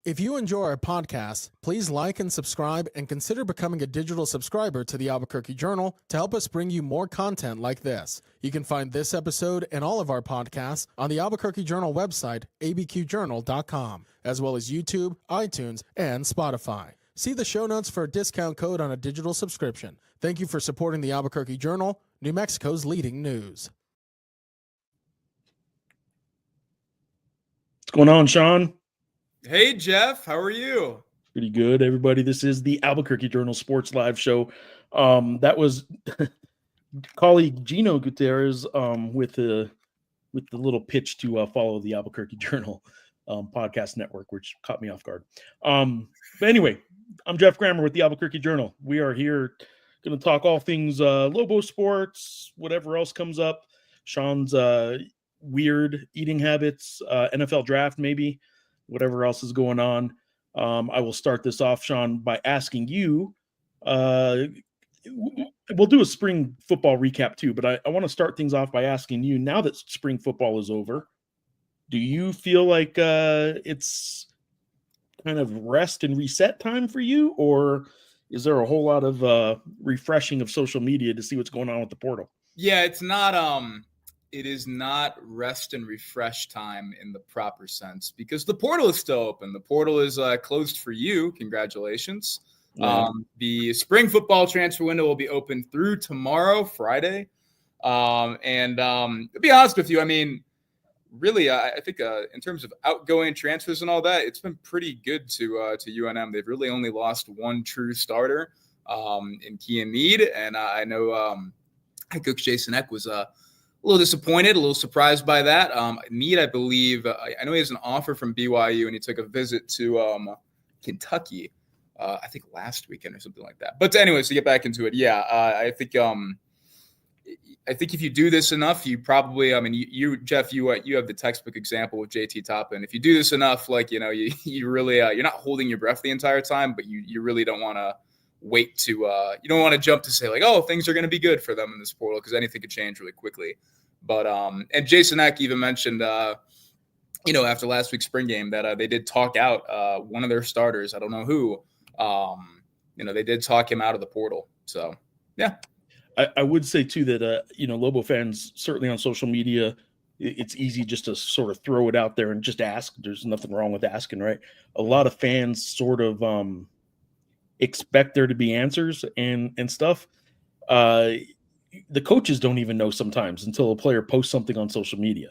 If you enjoy our podcast, please like and subscribe and consider becoming a digital subscriber to the Albuquerque Journal to help us bring you more content like this. You can find this episode and all of our podcasts on the Albuquerque Journal website, ABQJournal.com, as well as YouTube, iTunes, and Spotify. See the show notes for a discount code on a digital subscription. Thank you for supporting the Albuquerque Journal, New Mexico's leading news. What's going on, Sean? Hey, Geoff. How are you? Pretty good, everybody. This is the Albuquerque Journal Sports Live Show. That was colleague Gino Gutierrez with the little pitch to follow the Albuquerque Journal podcast network, which caught me off guard. But anyway, I'm Geoff Grammer with the Albuquerque Journal. We are here going to talk all things Lobo sports, whatever else comes up. Sean's weird eating habits, NFL draft maybe. Whatever else is going on. I will start this off, Sean, by asking you. We'll do a spring football recap too, but I want to start things off by asking you, now that spring football is over, do you feel like it's kind of rest and reset time for you, or is there a whole lot of refreshing of social media to see what's going on with the portal? Yeah, it's not it is not rest and refresh time in the proper sense, because the portal is still open. The portal is closed for you. Congratulations. Yeah. The spring football transfer window will be open through tomorrow, Friday. To be honest with you, I mean, really, I think in terms of outgoing transfers and all that, it's been pretty good to UNM. They've really only lost one true starter in Kean Mead. And I know head coach Jason Eck was a little disappointed, a little surprised by that. Mead, I believe, I know he has an offer from BYU, and he took a visit to Kentucky, I think last weekend or something like that. But anyways, to get back into it, yeah, I think if you do this enough, you probably, I mean, you Geoff, you have the textbook example with JT Toppin. If you do this enough, like, you know, you really, you're not holding your breath the entire time, but you really don't want to wait to, you don't want to jump to say like, oh, things are going to be good for them in this portal, because anything could change really quickly. But and Jason Eck even mentioned, you know, after last week's spring game that they did talk out one of their starters. I don't know who. You know, they did talk him out of the portal. So, yeah. I would say, too, that, you know, Lobo fans, certainly on social media, it's easy just to sort of throw it out there and just ask. There's nothing wrong with asking, right? A lot of fans sort of expect there to be answers and stuff. The coaches don't even know sometimes until a player posts something on social media.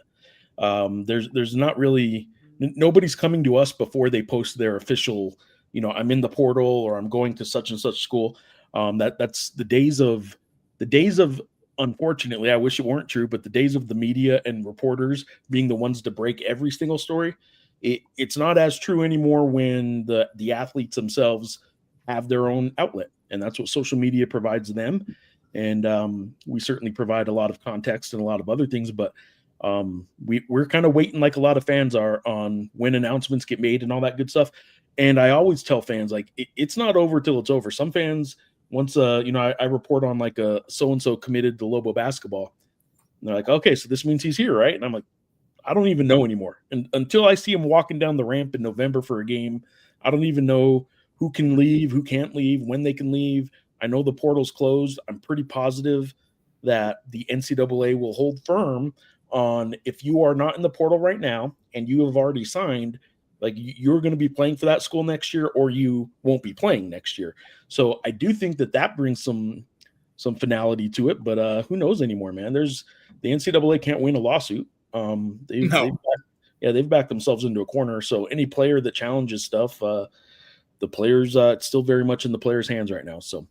There's not really, nobody's coming to us before they post their official, you know, I'm in the portal or I'm going to such and such school. That's the days of, unfortunately, I wish it weren't true, but the days of the media and reporters being the ones to break every single story, it's not as true anymore when the athletes themselves have their own outlet, and that's what social media provides them. And we certainly provide a lot of context and a lot of other things, but we're kind of waiting, like a lot of fans are, on when announcements get made and all that good stuff. And I always tell fans, like, it's not over till it's over. Some fans, once you know, I report on like a so-and-so committed to Lobo basketball, and they're like, okay, so this means he's here, right? And I'm like, I don't even know anymore. And until I see him walking down the ramp in November for a game, I don't even know who can leave, who can't leave, when they can leave. I know the portal's closed. I'm pretty positive that the NCAA will hold firm on, if you are not in the portal right now and you have already signed, like, you're going to be playing for that school next year, or you won't be playing next year. So I do think that brings some finality to it, but who knows anymore, man. The NCAA can't win a lawsuit. They've backed themselves into a corner. So any player that challenges stuff, the players, it's still very much in the players' hands right now. So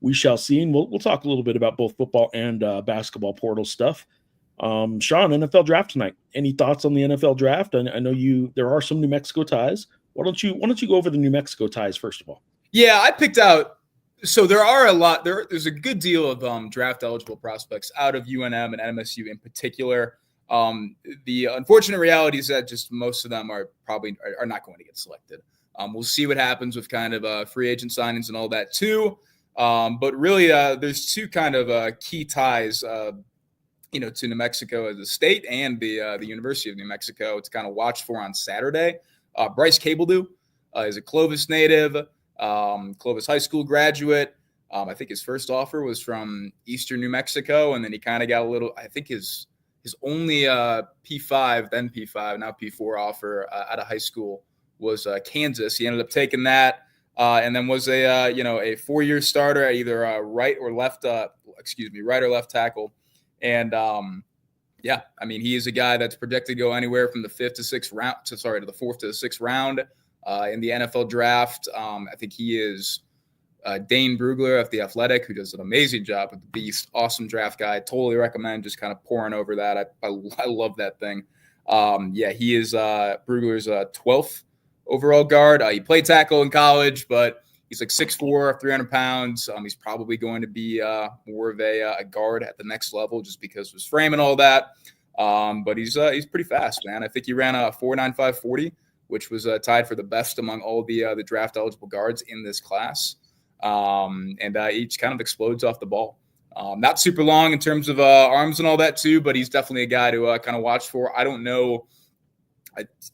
we shall see. And we'll talk a little bit about both football and basketball portal stuff. Sean, NFL draft tonight. Any thoughts on the NFL draft? I know there are some New Mexico ties. Why don't you go over the New Mexico ties first of all? Yeah, I picked out. So there are a lot. There's a good deal of draft eligible prospects out of UNM and MSU in particular. The unfortunate reality is that just most of them are not going to get selected. We'll see what happens with kind of free agent signings and all that too. But really, there's two kind of key ties, you know, to New Mexico as a state and the University of New Mexico to kind of watch for on Saturday. Bryce Cabledew, He's a Clovis native, Clovis High School graduate. I think his first offer was from Eastern New Mexico, and then he kind of got a little. I think his only P5, then P5, now P4 offer out of high school was Kansas. He ended up taking that, and then was a a 4-year starter at either right or left tackle, and yeah, I mean, he is a guy that's projected to go anywhere from the 5th to 6th round to the 4th to the 6th round in the NFL draft. I think he is Dane Brugler of The Athletic, who does an amazing job with the Beast. Awesome draft guy. Totally recommend just kind of pouring over that. I love that thing. Yeah, he is Brugler's 12th overall guard. He played tackle in college, but he's like 6'4", 300 pounds. He's probably going to be more of a guard at the next level just because of his frame and all that. But he's pretty fast, man. I think he ran a 4.95 40, which was tied for the best among all the draft eligible guards in this class. And each kind of explodes off the ball. Not super long in terms of arms and all that too, but he's definitely a guy to kind of watch for. I don't know.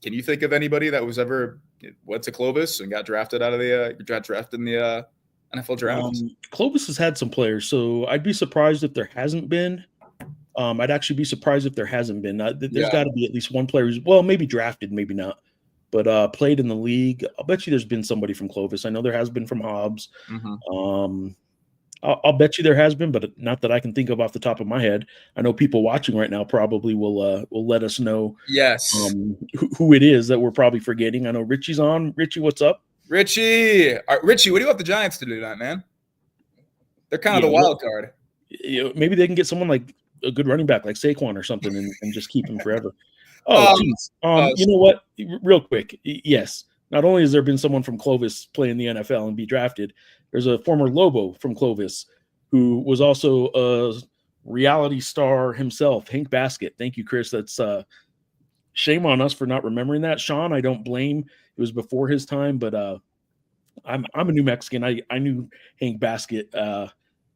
Can you think of anybody that was ever went to Clovis and got drafted out of the drafted in the NFL draft? Clovis has had some players, so I'd be surprised if there hasn't been. I'd actually be surprised if there hasn't been. There's got to be at least one player who's, well, maybe drafted, maybe not, but played in the league. I'll bet you there's been somebody from Clovis. I know there has been from Hobbs. Mm-hmm. I'll bet you there has been, but not that I can think of off the top of my head. I know people watching right now probably will let us know who it is that we're probably forgetting. I know Richie's on. Richie, what's up? Richie, what do you want the Giants to do tonight, man? They're kind of the wild card. Maybe they can get someone like a good running back like Saquon or something and just keep him forever. Oh, geez. You know what? Real quick. Yes. Not only has there been someone from Clovis play in the NFL and be drafted, there's a former Lobo from Clovis who was also a reality star himself, Hank Baskett. Thank you, Chris. That's shame on us for not remembering that. Sean, I don't blame. It was before his time, but I'm a New Mexican. I knew Hank Baskett.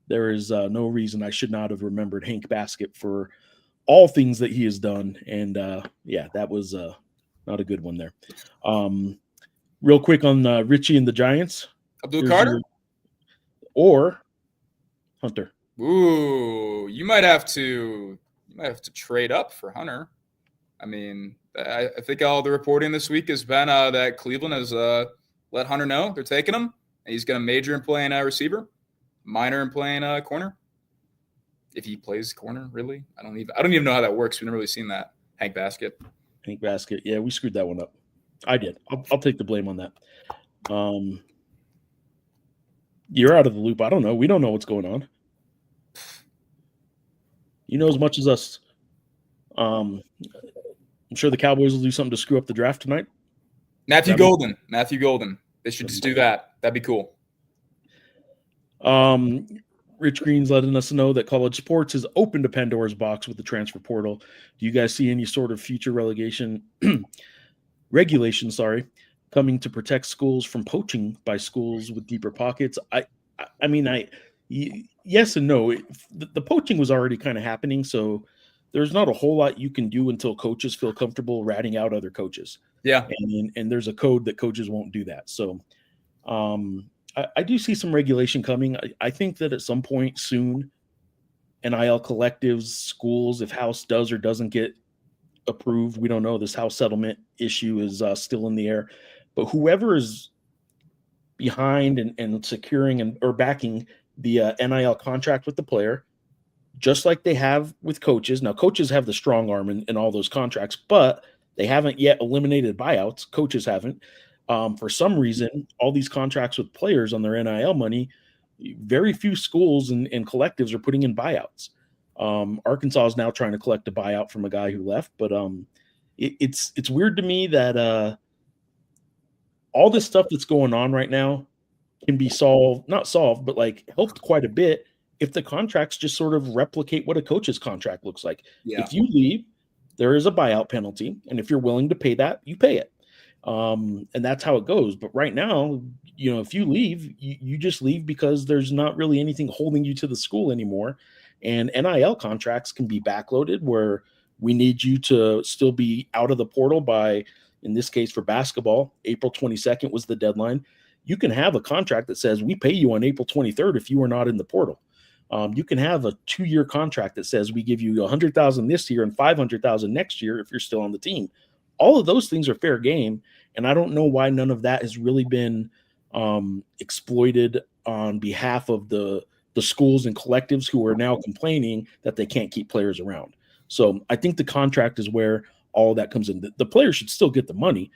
There is no reason I should not have remembered Hank Baskett for all things that he has done. And yeah, that was not a good one there. Real quick on Richie and the Giants. Abdul Carter? Or Hunter. Ooh, you might have to trade up for Hunter. I mean, I think all the reporting this week has been that Cleveland has let Hunter know they're taking him. And he's going to major in playing receiver, minor in playing corner. If he plays corner, really, I don't even know how that works. We've never really seen that. Hank Baskett. Yeah, we screwed that one up. I did. I'll take the blame on that. You're out of the loop. I don't know. We don't know what's going on. You know as much as us. I'm sure the Cowboys will do something to screw up the draft tonight. Matthew Golden. They should just do that. That'd be cool. Rich Green's letting us know that college sports has opened a Pandora's box with the transfer portal. Do you guys see any sort of future regulation, coming to protect schools from poaching by schools with deeper pockets? I mean, yes and no. The poaching was already kind of happening, so there's not a whole lot you can do until coaches feel comfortable ratting out other coaches. Yeah. And there's a code that coaches won't do that. So I do see some regulation coming. I think that at some point soon, NIL collectives, schools, if House does or doesn't get approved, we don't know. This House settlement issue is still in the air. But whoever is behind and securing or backing the NIL contract with the player, just like they have with coaches. Now, coaches have the strong arm in all those contracts, but they haven't yet eliminated buyouts. Coaches haven't. For some reason, all these contracts with players on their NIL money, very few schools and collectives are putting in buyouts. Arkansas is now trying to collect a buyout from a guy who left, but it's weird to me that all this stuff that's going on right now can be not solved, but like helped quite a bit if the contracts just sort of replicate what a coach's contract looks like. Yeah. If you leave, there is a buyout penalty, and if you're willing to pay that, you pay it. And that's how it goes. But right now, if you leave, you just leave because there's not really anything holding you to the school anymore. And NIL contracts can be backloaded where we need you to still be out of the portal by, in this case for basketball, April 22nd was the deadline. You can have a contract that says we pay you on April 23rd if you are not in the portal. You can have a 2-year contract that says we give you $100,000 this year and $500,000 next year if you're still on the team. All of those things are fair game, and I don't know why none of that has really been exploited on behalf of the schools and collectives who are now complaining that they can't keep players around. So I think the contract is where all that comes in. The players should still get the money,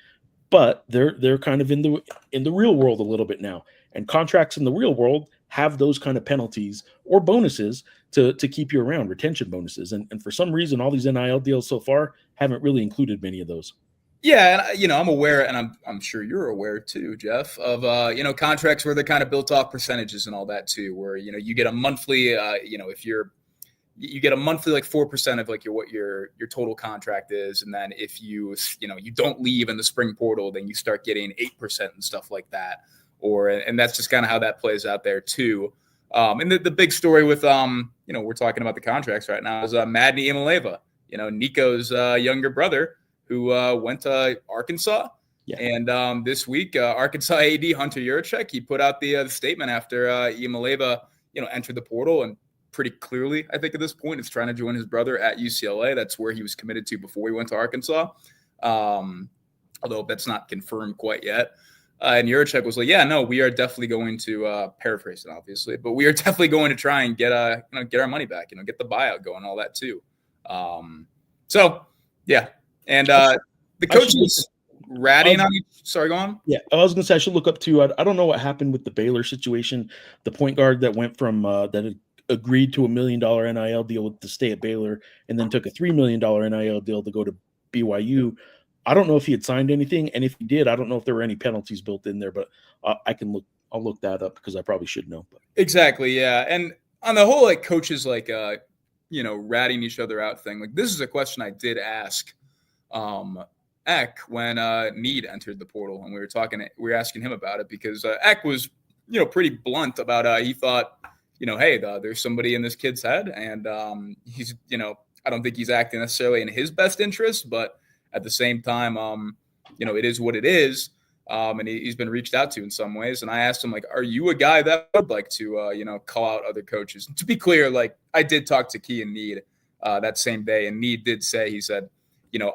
but they're kind of in the real world a little bit now. And contracts in the real world have those kind of penalties or bonuses to keep you around, retention bonuses. And for some reason, all these NIL deals so far haven't really included many of those. Yeah, and I'm aware, and I'm sure you're aware too, Geoff, of contracts where they're kind of built off percentages and all that too, where you get a monthly, if you get a monthly like 4% of like what your total contract is, and then if you don't leave in the spring portal, then you start getting 8% and stuff like that, and that's just kind of how that plays out there too. And the big story with we're talking about the contracts right now is Madney Imaleva, Nico's younger brother, who went to Arkansas. Yeah. And this week, Arkansas AD Hunter Yurachek, he put out the statement after Imaleva, entered the portal, and pretty clearly, I think at this point, is trying to join his brother at UCLA. That's where he was committed to before he went to Arkansas, although that's not confirmed quite yet. And Yurachek was like, yeah, no, we are definitely going to paraphrase it, obviously, but we are definitely going to try and get our money back, get the buyout going, all that too. So, yeah. And the coaches ratting on each. Sorry, go on. Yeah, I was going to say I should look up too. I don't know what happened with the Baylor situation. The point guard that went from that had agreed to $1 million NIL deal to stay at Baylor and then took a $3 million NIL deal to go to BYU. I don't know if he had signed anything, and if he did, I don't know if there were any penalties built in there. But I'll look that up because I probably should know. But. Exactly, yeah. And on the whole, like coaches ratting each other out thing. Like this is a question I did ask. Eck when Need entered the portal, and we were asking him about it because Eck was pretty blunt about he thought hey, there's somebody in this kid's head, and he's I don't think he's acting necessarily in his best interest, but at the same time it is what it is, and he's been reached out to in some ways. And I asked him, like, are you a guy that would like to call out other coaches? And to be clear, like I did talk to Key and Need that same day, and Need did say, he said,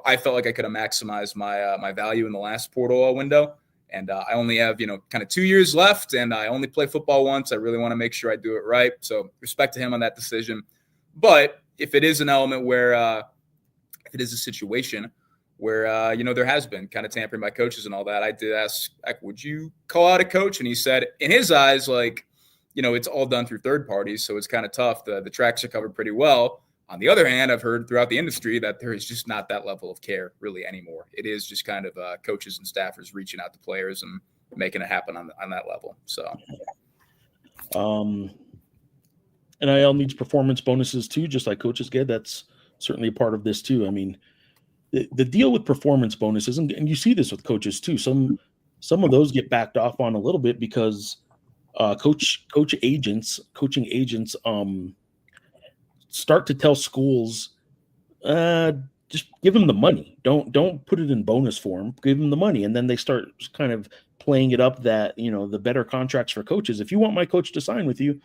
I felt like I could have maximized my value in the last portal window. And I only have, kind of 2 years left, and I only play football once. I really want to make sure I do it right. So respect to him on that decision. But if it is an element where if it is a situation where, there has been kind of tampering by coaches and all that, I did ask, would you call out a coach? And he said, in his eyes, like, it's all done through third parties. So it's kind of tough. The tracks are covered pretty well. On the other hand, I've heard throughout the industry that there is just not that level of care really anymore. It is just kind of coaches and staffers reaching out to players and making it happen on that level. So, NIL needs performance bonuses too, just like coaches get. That's certainly a part of this too. I mean, the deal with performance bonuses, and you see this with coaches too. Some of those get backed off on a little bit because coaching agents start to tell schools, just give them the money. Don't put it in bonus form. Give them the money, and then they start kind of playing it up that the better contracts for coaches. If you want my coach to sign with you,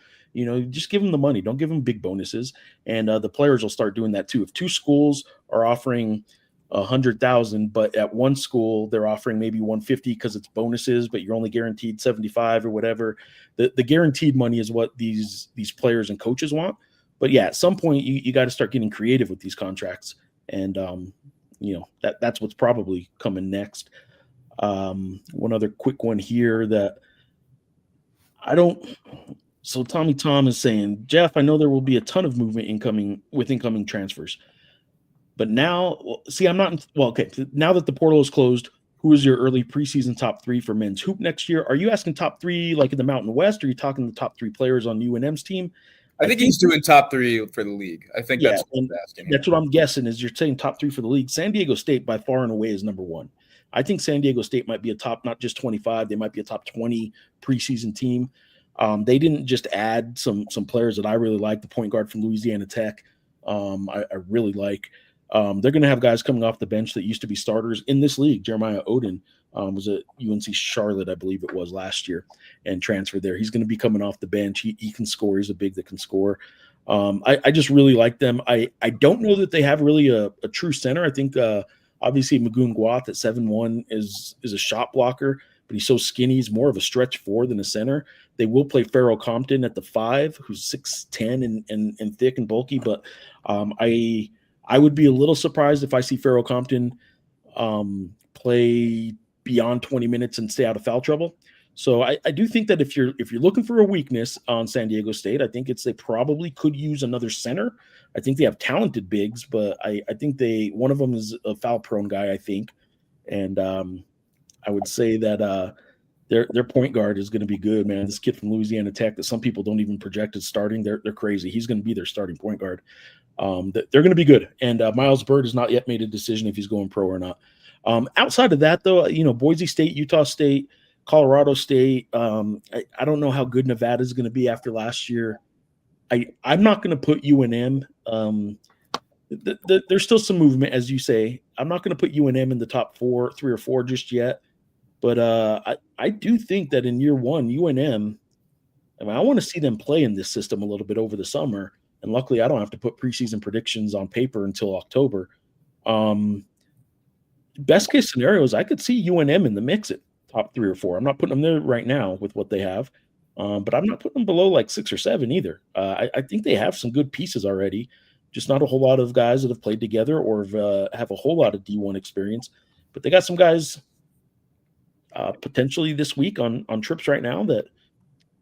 just give them the money. Don't give them big bonuses, and the players will start doing that too. If two schools are offering $100,000, but at one school they're offering maybe $150 because it's bonuses, but you're only guaranteed $75 or whatever. The guaranteed money is what these players and coaches want. But yeah, at some point you got to start getting creative with these contracts, and that's what's probably coming next. One other quick one here that I don't. So Tommy Tom is saying, Geoff, I know there will be a ton of movement incoming transfers, but now, see, I'm not. Well, okay. Now that the portal is closed, who is your early preseason top 3 for men's hoop next year? Are you asking top 3 like in the Mountain West? Or are you talking the top 3 players on UNM's team? I think he's doing top 3 for the league. I think that's what he's asking. That's what I'm guessing is you're saying top 3 for the league. San Diego State by far and away is number 1. I think San Diego State might be a top, not just 25, they might be a top 20 preseason team. They didn't just add some players that I really like. The point guard from Louisiana Tech, I really like. They're going to have guys coming off the bench that used to be starters in this league. Jeremiah Odin was at UNC Charlotte, I believe it was last year, and transferred there. He's going to be coming off the bench. He can score. He's a big that can score. I just really like them. I don't know that they have really a true center. I think obviously Magoon Guath at 7'1" is a shot blocker, but he's so skinny. He's more of a stretch 4 than a center. They will play Farrell Compton at the 5, who's 6'10" and thick and bulky. But I would be a little surprised if I see Farrell Compton play beyond 20 minutes and stay out of foul trouble. So I do think that if you're looking for a weakness on San Diego State, I think they probably could use another center. I think they have talented bigs, but I think one of them is a foul prone guy, I think. And I would say that their point guard is going to be good, man. This kid from Louisiana Tech that some people don't even project as starting, they're crazy. He's going to be their starting point guard. They're going to be good. And Miles Bird has not yet made a decision if he's going pro or not. Outside of that, though, Boise State, Utah State, Colorado State. I don't know how good Nevada is going to be after last year. I'm not going to put UNM. There's still some movement, as you say. I'm not going to put UNM in the top 3 or 4 just yet. But I do think that in year one, UNM, I want to see them play in this system a little bit over the summer. And luckily, I don't have to put preseason predictions on paper until October. Best case scenario is I could see UNM in the mix at top 3 or 4. I'm not putting them there right now with what they have, but I'm not putting them below like 6 or 7 either. I think they have some good pieces already, just not a whole lot of guys that have played together or have a whole lot of D1 experience. But they got some guys potentially this week on trips right now that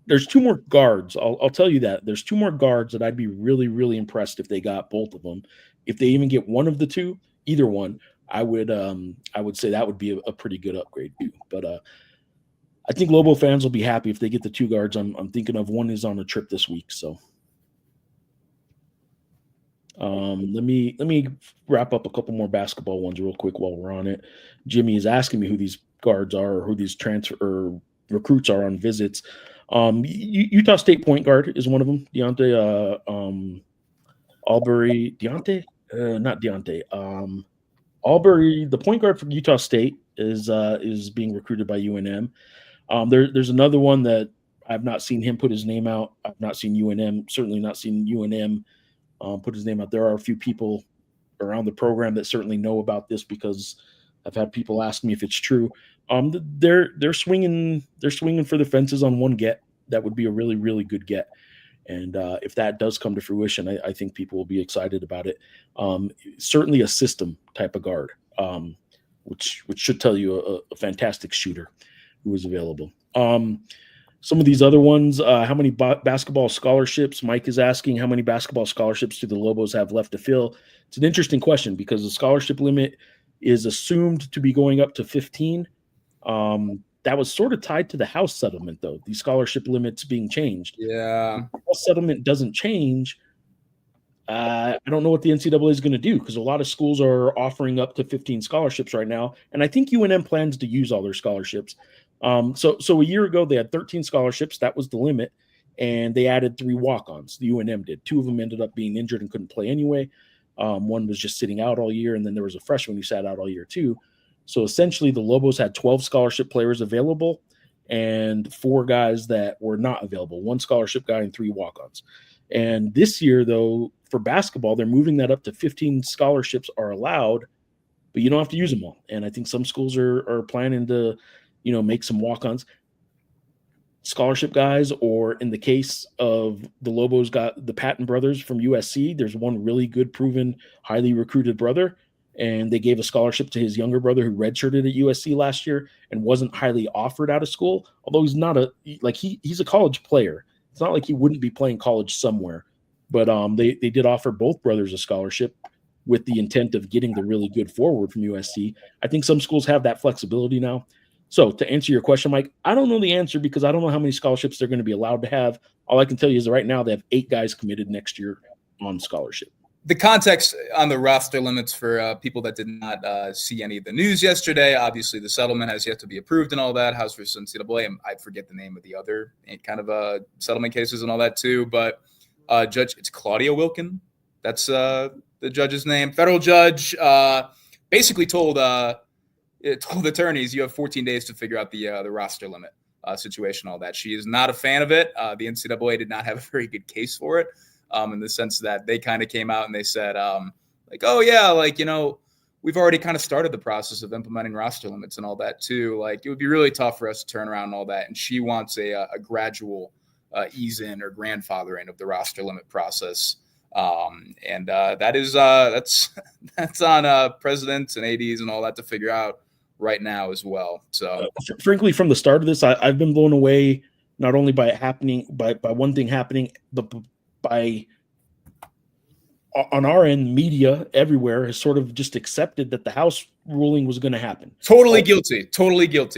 there's 2 more guards. I'll tell you that. There's 2 more guards that I'd be really, really impressed if they got both of them. If they even get one of the 2, either one, I would say that would be a pretty good upgrade too. But I think Lobo fans will be happy if they get the 2 guards I'm thinking of. One is on a trip this week. So let me wrap up a couple more basketball ones real quick while we're on it. Jimmy is asking me who these guards are or who these transfer or recruits are on visits. Utah State point guard is one of them. Albury, the point guard from Utah State is being recruited by UNM. There's another one that I've not seen him put his name out. I've not seen UNM, certainly not seen UNM put his name out. There are a few people around the program that certainly know about this because I've had people ask me if it's true. They're swinging for the fences on one get. That would be a really, really good get. And if that does come to fruition, I think people will be excited about it. Certainly a system type of guard, which should tell you a fantastic shooter who is available. Some of these other ones, how many basketball scholarships? Mike is asking, how many basketball scholarships do the Lobos have left to fill? It's an interesting question because the scholarship limit is assumed to be going up to 15. That was sort of tied to the House settlement, though, the scholarship limits being changed. Yeah. If the House settlement doesn't change, I don't know what the NCAA is going to do because a lot of schools are offering up to 15 scholarships right now. And I think UNM plans to use all their scholarships. So a year ago, they had 13 scholarships. That was the limit. And they added 3 walk-ons. The UNM did. 2 of them ended up being injured and couldn't play anyway. One was just sitting out all year. And then there was a freshman who sat out all year too. So essentially the Lobos had 12 scholarship players available and 4 guys that were not available, 1 scholarship guy and 3 walk-ons. And this year, though, for basketball, they're moving that up to 15 scholarships are allowed, but you don't have to use them all. And I think some schools are planning to, make some walk-ons. Scholarship guys, or in the case of the Lobos got the Patton brothers from USC, there's one really good, proven, highly recruited brother. And they gave a scholarship to his younger brother who redshirted at USC last year and wasn't highly offered out of school, although he's not he's a college player. It's not like he wouldn't be playing college somewhere. But they did offer both brothers a scholarship with the intent of getting the really good forward from USC. I think some schools have that flexibility now. So to answer your question, Mike, I don't know the answer because I don't know how many scholarships they're going to be allowed to have. All I can tell you is that right now they have 8 guys committed next year on scholarship. The context on the roster limits for people that did not see any of the news yesterday, obviously the settlement has yet to be approved and all that, House versus NCAA, and I forget the name of the other kind of settlement cases and all that too, but Judge, it's Claudia Wilkin. That's the judge's name. Federal judge basically told attorneys, you have 14 days to figure out the roster limit situation, all that. She is not a fan of it. The NCAA did not have a very good case for it, in the sense that they kind of came out and they said, like, oh yeah, like, you know, we've already kind of started the process of implementing roster limits and all that too. Like, it would be really tough for us to turn around and all that. And she wants a gradual ease in or grandfathering of the roster limit process. That's on presidents and ADs and all that to figure out right now as well. So frankly, from the start of this, I've been blown away, not only by it happening, by one thing happening, but by on our end, media everywhere has sort of just accepted that the House ruling was going to happen. Totally guilty.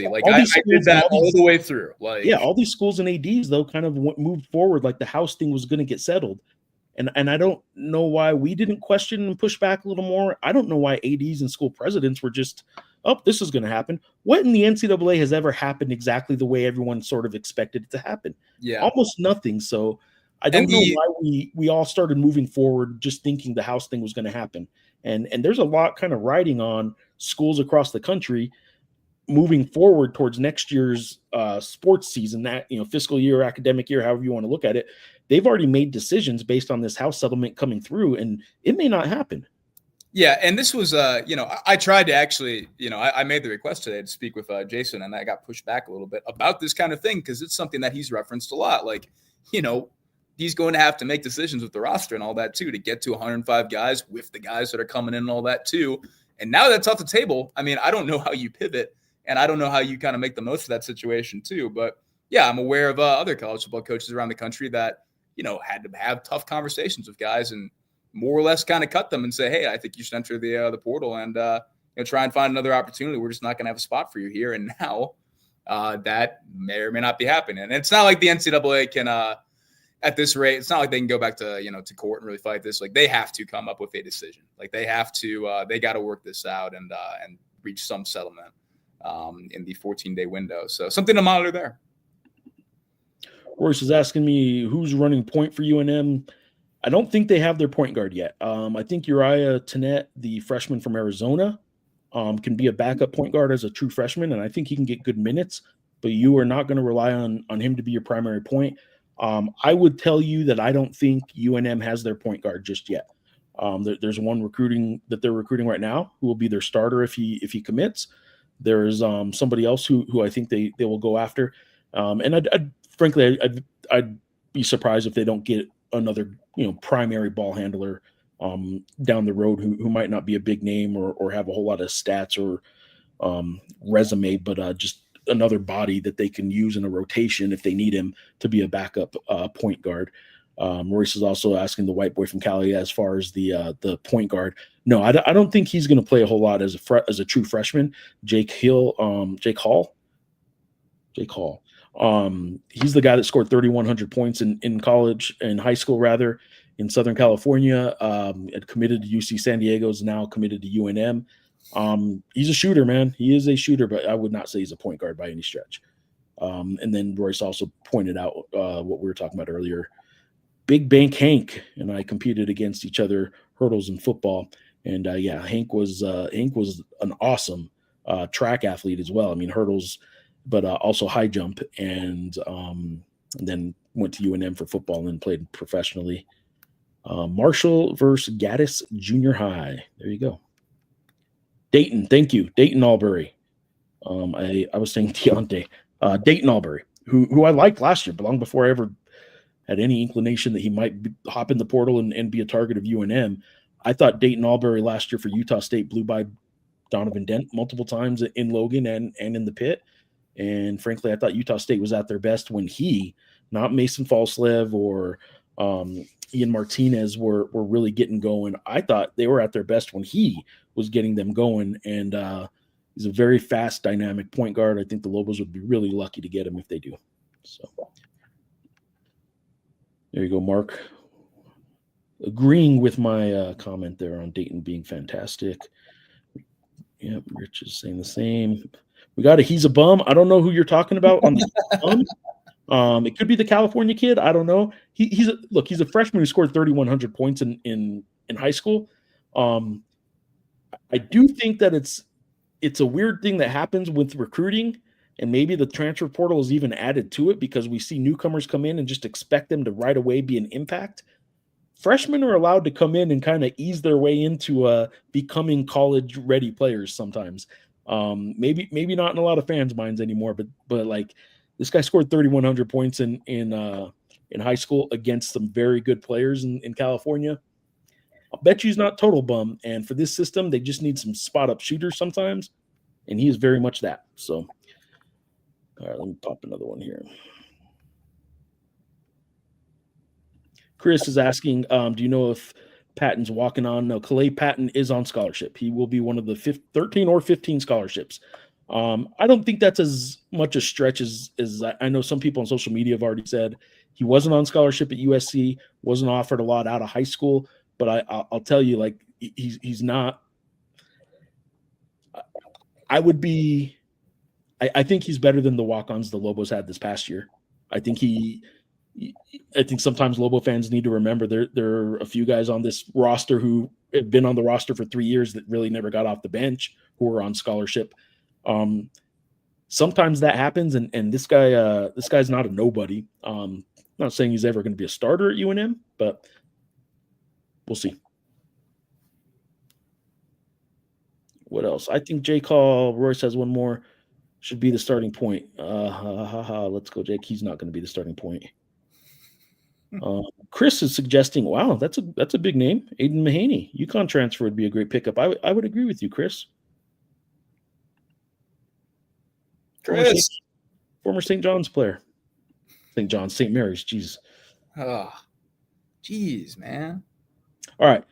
Like I did that all the way through. Like, yeah, all these schools and ADs though kind of moved forward like the House thing was going to get settled. And I don't know why we didn't question and push back a little more. I don't know why ADs and school presidents were just, oh, this is going to happen. What in the NCAA has ever happened exactly the way everyone sort of expected it to happen? Yeah, almost nothing. So I don't know why we all started moving forward just thinking the House thing was going to happen. And there's a lot kind of riding on schools across the country moving forward towards next year's sports season, that, you know, fiscal year, academic year, however you want to look at it. They've already made decisions based on this House settlement coming through, and it may not happen. Yeah, and this was, you know, I tried to actually, you know, I made the request today to speak with Jason, and I got pushed back a little bit about this kind of thing because it's something that he's referenced a lot. Like, you know, he's going to have to make decisions with the roster and all that too to get to 105 guys with the guys that are coming in and all that too. And now that's off the table. I mean, I don't know how you pivot, and I don't know how you kind of make the most of that situation too. But yeah, I'm aware of other college football coaches around the country that, you know, had to have tough conversations with guys and more or less kind of cut them and say, hey, I think you should enter the portal and you know, try and find another opportunity. We're just not going to have a spot for you here. And now that may or may not be happening. And it's not like the NCAA can, at this rate, it's not like they can go back to, you know, to court and really fight this. Like, they have to come up with a decision. Like, they have to, they got to work this out and reach some settlement in the 14-day window. So something to monitor there. Royce is asking me who's running point for UNM. I don't think they have their point guard yet. I think Uriah Tenet, the freshman from Arizona, can be a backup point guard as a true freshman, and I think he can get good minutes, but you are not going to rely on him to be your primary point. I would tell you that I don't think UNM has their point guard just yet. There's one they're recruiting right now who will be their starter if he commits. There's somebody else who I think they will go after. And frankly, I'd be surprised if they don't get another, you know, primary ball handler down the road who might not be a big name or have a whole lot of stats or resume, but just another body that they can use in a rotation if they need him to be a backup point guard. Royce is also asking the white boy from Cali as far as the point guard. No, I don't think he's going to play a whole lot as a true freshman. Jake Hall. He's the guy that scored 3,100 points in college, in high school rather, in Southern California. Had committed to UC San Diego, is now committed to UNM. He's a shooter, man. He is a shooter, but I would not say he's a point guard by any stretch. And then Royce also pointed out what we were talking about earlier. Big Bank Hank and I competed against each other, hurdles and football. And yeah, Hank was an awesome track athlete as well. I mean, hurdles, but also high jump, and then went to UNM for football and played professionally. Marshall versus Gaddis Junior High. There you go. Dayton, thank you. Dayton Albury. I was saying Deontay. Dayton Albury, who I liked last year, but long before I ever had any inclination that he might hop in the portal and be a target of UNM. I thought Dayton Albury last year for Utah State blew by Donovan Dent multiple times in Logan and in the pit. And frankly, I thought Utah State was at their best when not Mason Falslev or Ian Martinez were really getting going. I thought they were at their best when he was getting them going. And he's a very fast, dynamic point guard. I think the Lobos would be really lucky to get him if they do. So there you go, Mark. Agreeing with my comment there on Dayton being fantastic. Yep, Rich is saying the same. We got he's a bum. I don't know who you're talking about on the bum. It could be the California kid. I don't know. He's a freshman who scored 3,100 points in high school. I do think that it's a weird thing that happens with recruiting, and maybe the transfer portal is even added to it because we see newcomers come in and just expect them to right away be an impact. Freshmen are allowed to come in and kind of ease their way into becoming college-ready players sometimes. Maybe not in a lot of fans' minds anymore, but like this guy scored 3,100 points in high school against some very good players in California. I'll bet you he's not total bum. And for this system, they just need some spot-up shooters sometimes, and he is very much that. So, all right, let me pop another one here. Chris is asking, do you know if Patton's walking on? No, Calais Patton is on scholarship. He will be one of the 13 or 15 scholarships. I don't think that's as much a stretch as I know some people on social media have already said. He wasn't on scholarship at USC, wasn't offered a lot out of high school, but I'll tell you, like, he's not. I think he's better than the walk-ons the Lobos had this past year. I think sometimes Lobo fans need to remember there are a few guys on this roster who have been on the roster for 3 years that really never got off the bench, who are on scholarship. Sometimes that happens, and this guy's not a nobody. Not saying he's ever going to be a starter at UNM, but we'll see. What else? I think J. Call Royce has one more. Should be the starting point. Let's go, Jake. He's not going to be the starting point. Chris is suggesting, wow, that's a big name. Aiden Mahaney. UConn transfer would be a great pickup. I would agree with you, Chris. Former St. John's player. St. Mary's. Jeez. Oh, jeez, man. All right.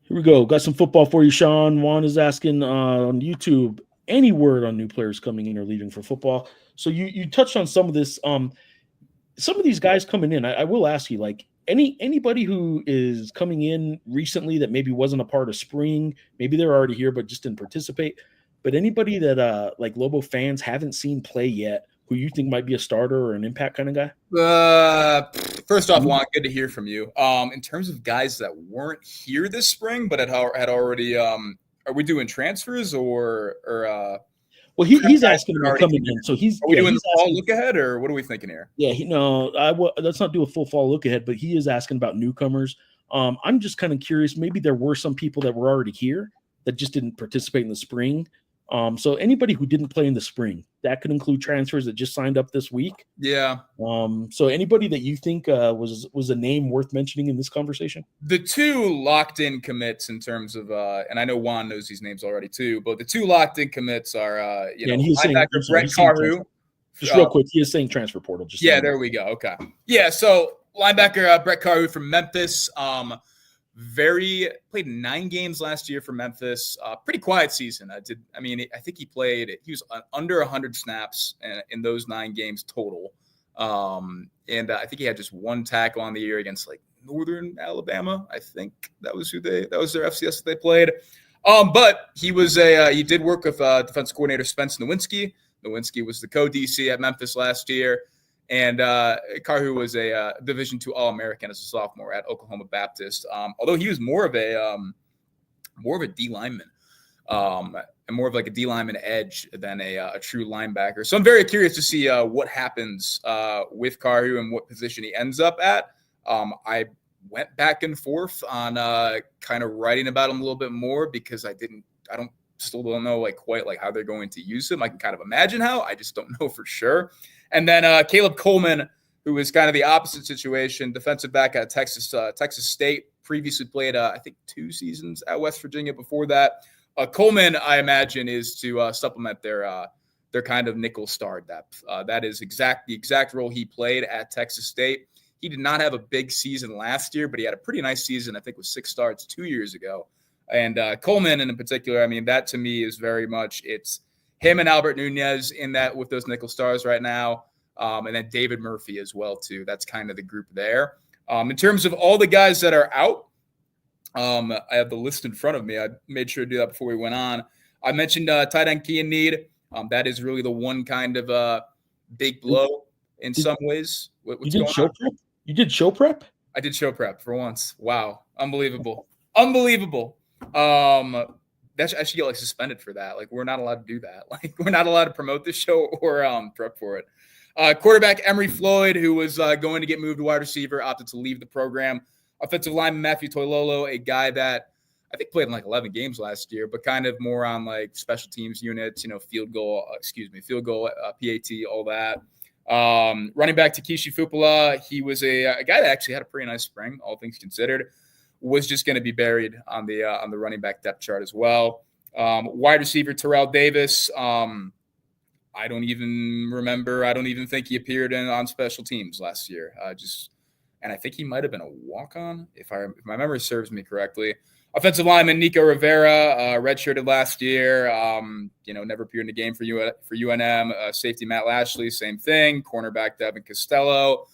Here we go. Got some football for you, Sean. Juan is asking on YouTube, any word on new players coming in or leaving for football? So you touched on some of this. Some of these guys coming in, I will ask you, like, anybody who is coming in recently that maybe wasn't a part of spring, maybe they're already here but just didn't participate, but anybody that like Lobo fans haven't seen play yet who you think might be a starter or an impact kind of guy? First off, Juan, good to hear from you. In terms of guys that weren't here this spring but had already are we doing transfers or well, he's asking about coming in. So are we doing the fall look ahead, or what are we thinking here? Yeah, let's not do a full fall look ahead, but he is asking about newcomers. I'm just kind of curious. Maybe there were some people that were already here that just didn't participate in the spring. So anybody who didn't play in the spring, that could include transfers that just signed up this week. Yeah. So anybody that you think was a name worth mentioning in this conversation? The two locked-in commits in terms of, and I know Juan knows these names already too, but the two locked-in commits are, linebacker Brett Carhu. Just real quick, he is saying transfer portal. There we go. Okay. Yeah, so linebacker Brett Carhu from Memphis. Played 9 games last year for Memphis. Pretty quiet season. I think he was under 100 snaps in those 9 games total. And I think he had just 1 tackle on the year against like Northern Alabama. I think that was their FCS that they played. But he did work with defense coordinator Spence Nowinski. Nowinski was the co-DC at Memphis last year. And Carhu was a Division II All-American as a sophomore at Oklahoma Baptist. Although he was more of a D lineman, and more of like a D lineman edge than a true linebacker. So I'm very curious to see what happens with Carhu and what position he ends up at. I went back and forth on kind of writing about him a little bit more because still don't know quite how they're going to use him. I can kind of imagine how. I just don't know for sure. And then Caleb Coleman, who is kind of the opposite situation, defensive back at Texas State, previously played, I think, 2 seasons at West Virginia before that. Coleman, I imagine, is to supplement their kind of nickel star depth. That is the exact role he played at Texas State. He did not have a big season last year, but he had a pretty nice season, I think, with 6 starts 2 years ago. And Coleman, in particular, I mean, that to me is very much it's him and Albert Nunez in that with those nickel stars right now. And then David Murphy as well, too. That's kind of the group there. In terms of all the guys that are out, I have the list in front of me. I made sure to do that before we went on. I mentioned tight end Kean Need. That is really the one kind of big blow in some ways. You did show prep? You did show prep? I did show prep for once. Wow. Unbelievable. Unbelievable. That I should get like suspended for that. Like, we're not allowed to do that. Like, we're not allowed to promote this show or prep for it. Quarterback Emery Floyd, who was going to get moved to wide receiver, opted to leave the program. Offensive lineman Matthew Toilolo, a guy that I think played in like 11 games last year, but kind of more on like special teams units, field goal, PAT, all that. Running back Takeshi Fupala, he was a guy that actually had a pretty nice spring, all things considered. Was just going to be buried on the running back depth chart as well. Wide receiver Terrell Davis. I don't even remember. I don't even think he appeared on special teams last year. And I think he might have been a walk-on if my memory serves me correctly. Offensive lineman Nico Rivera, redshirted last year. Never appeared in the game for UNM. Safety Matt Lashley, same thing. Cornerback Devin Costello.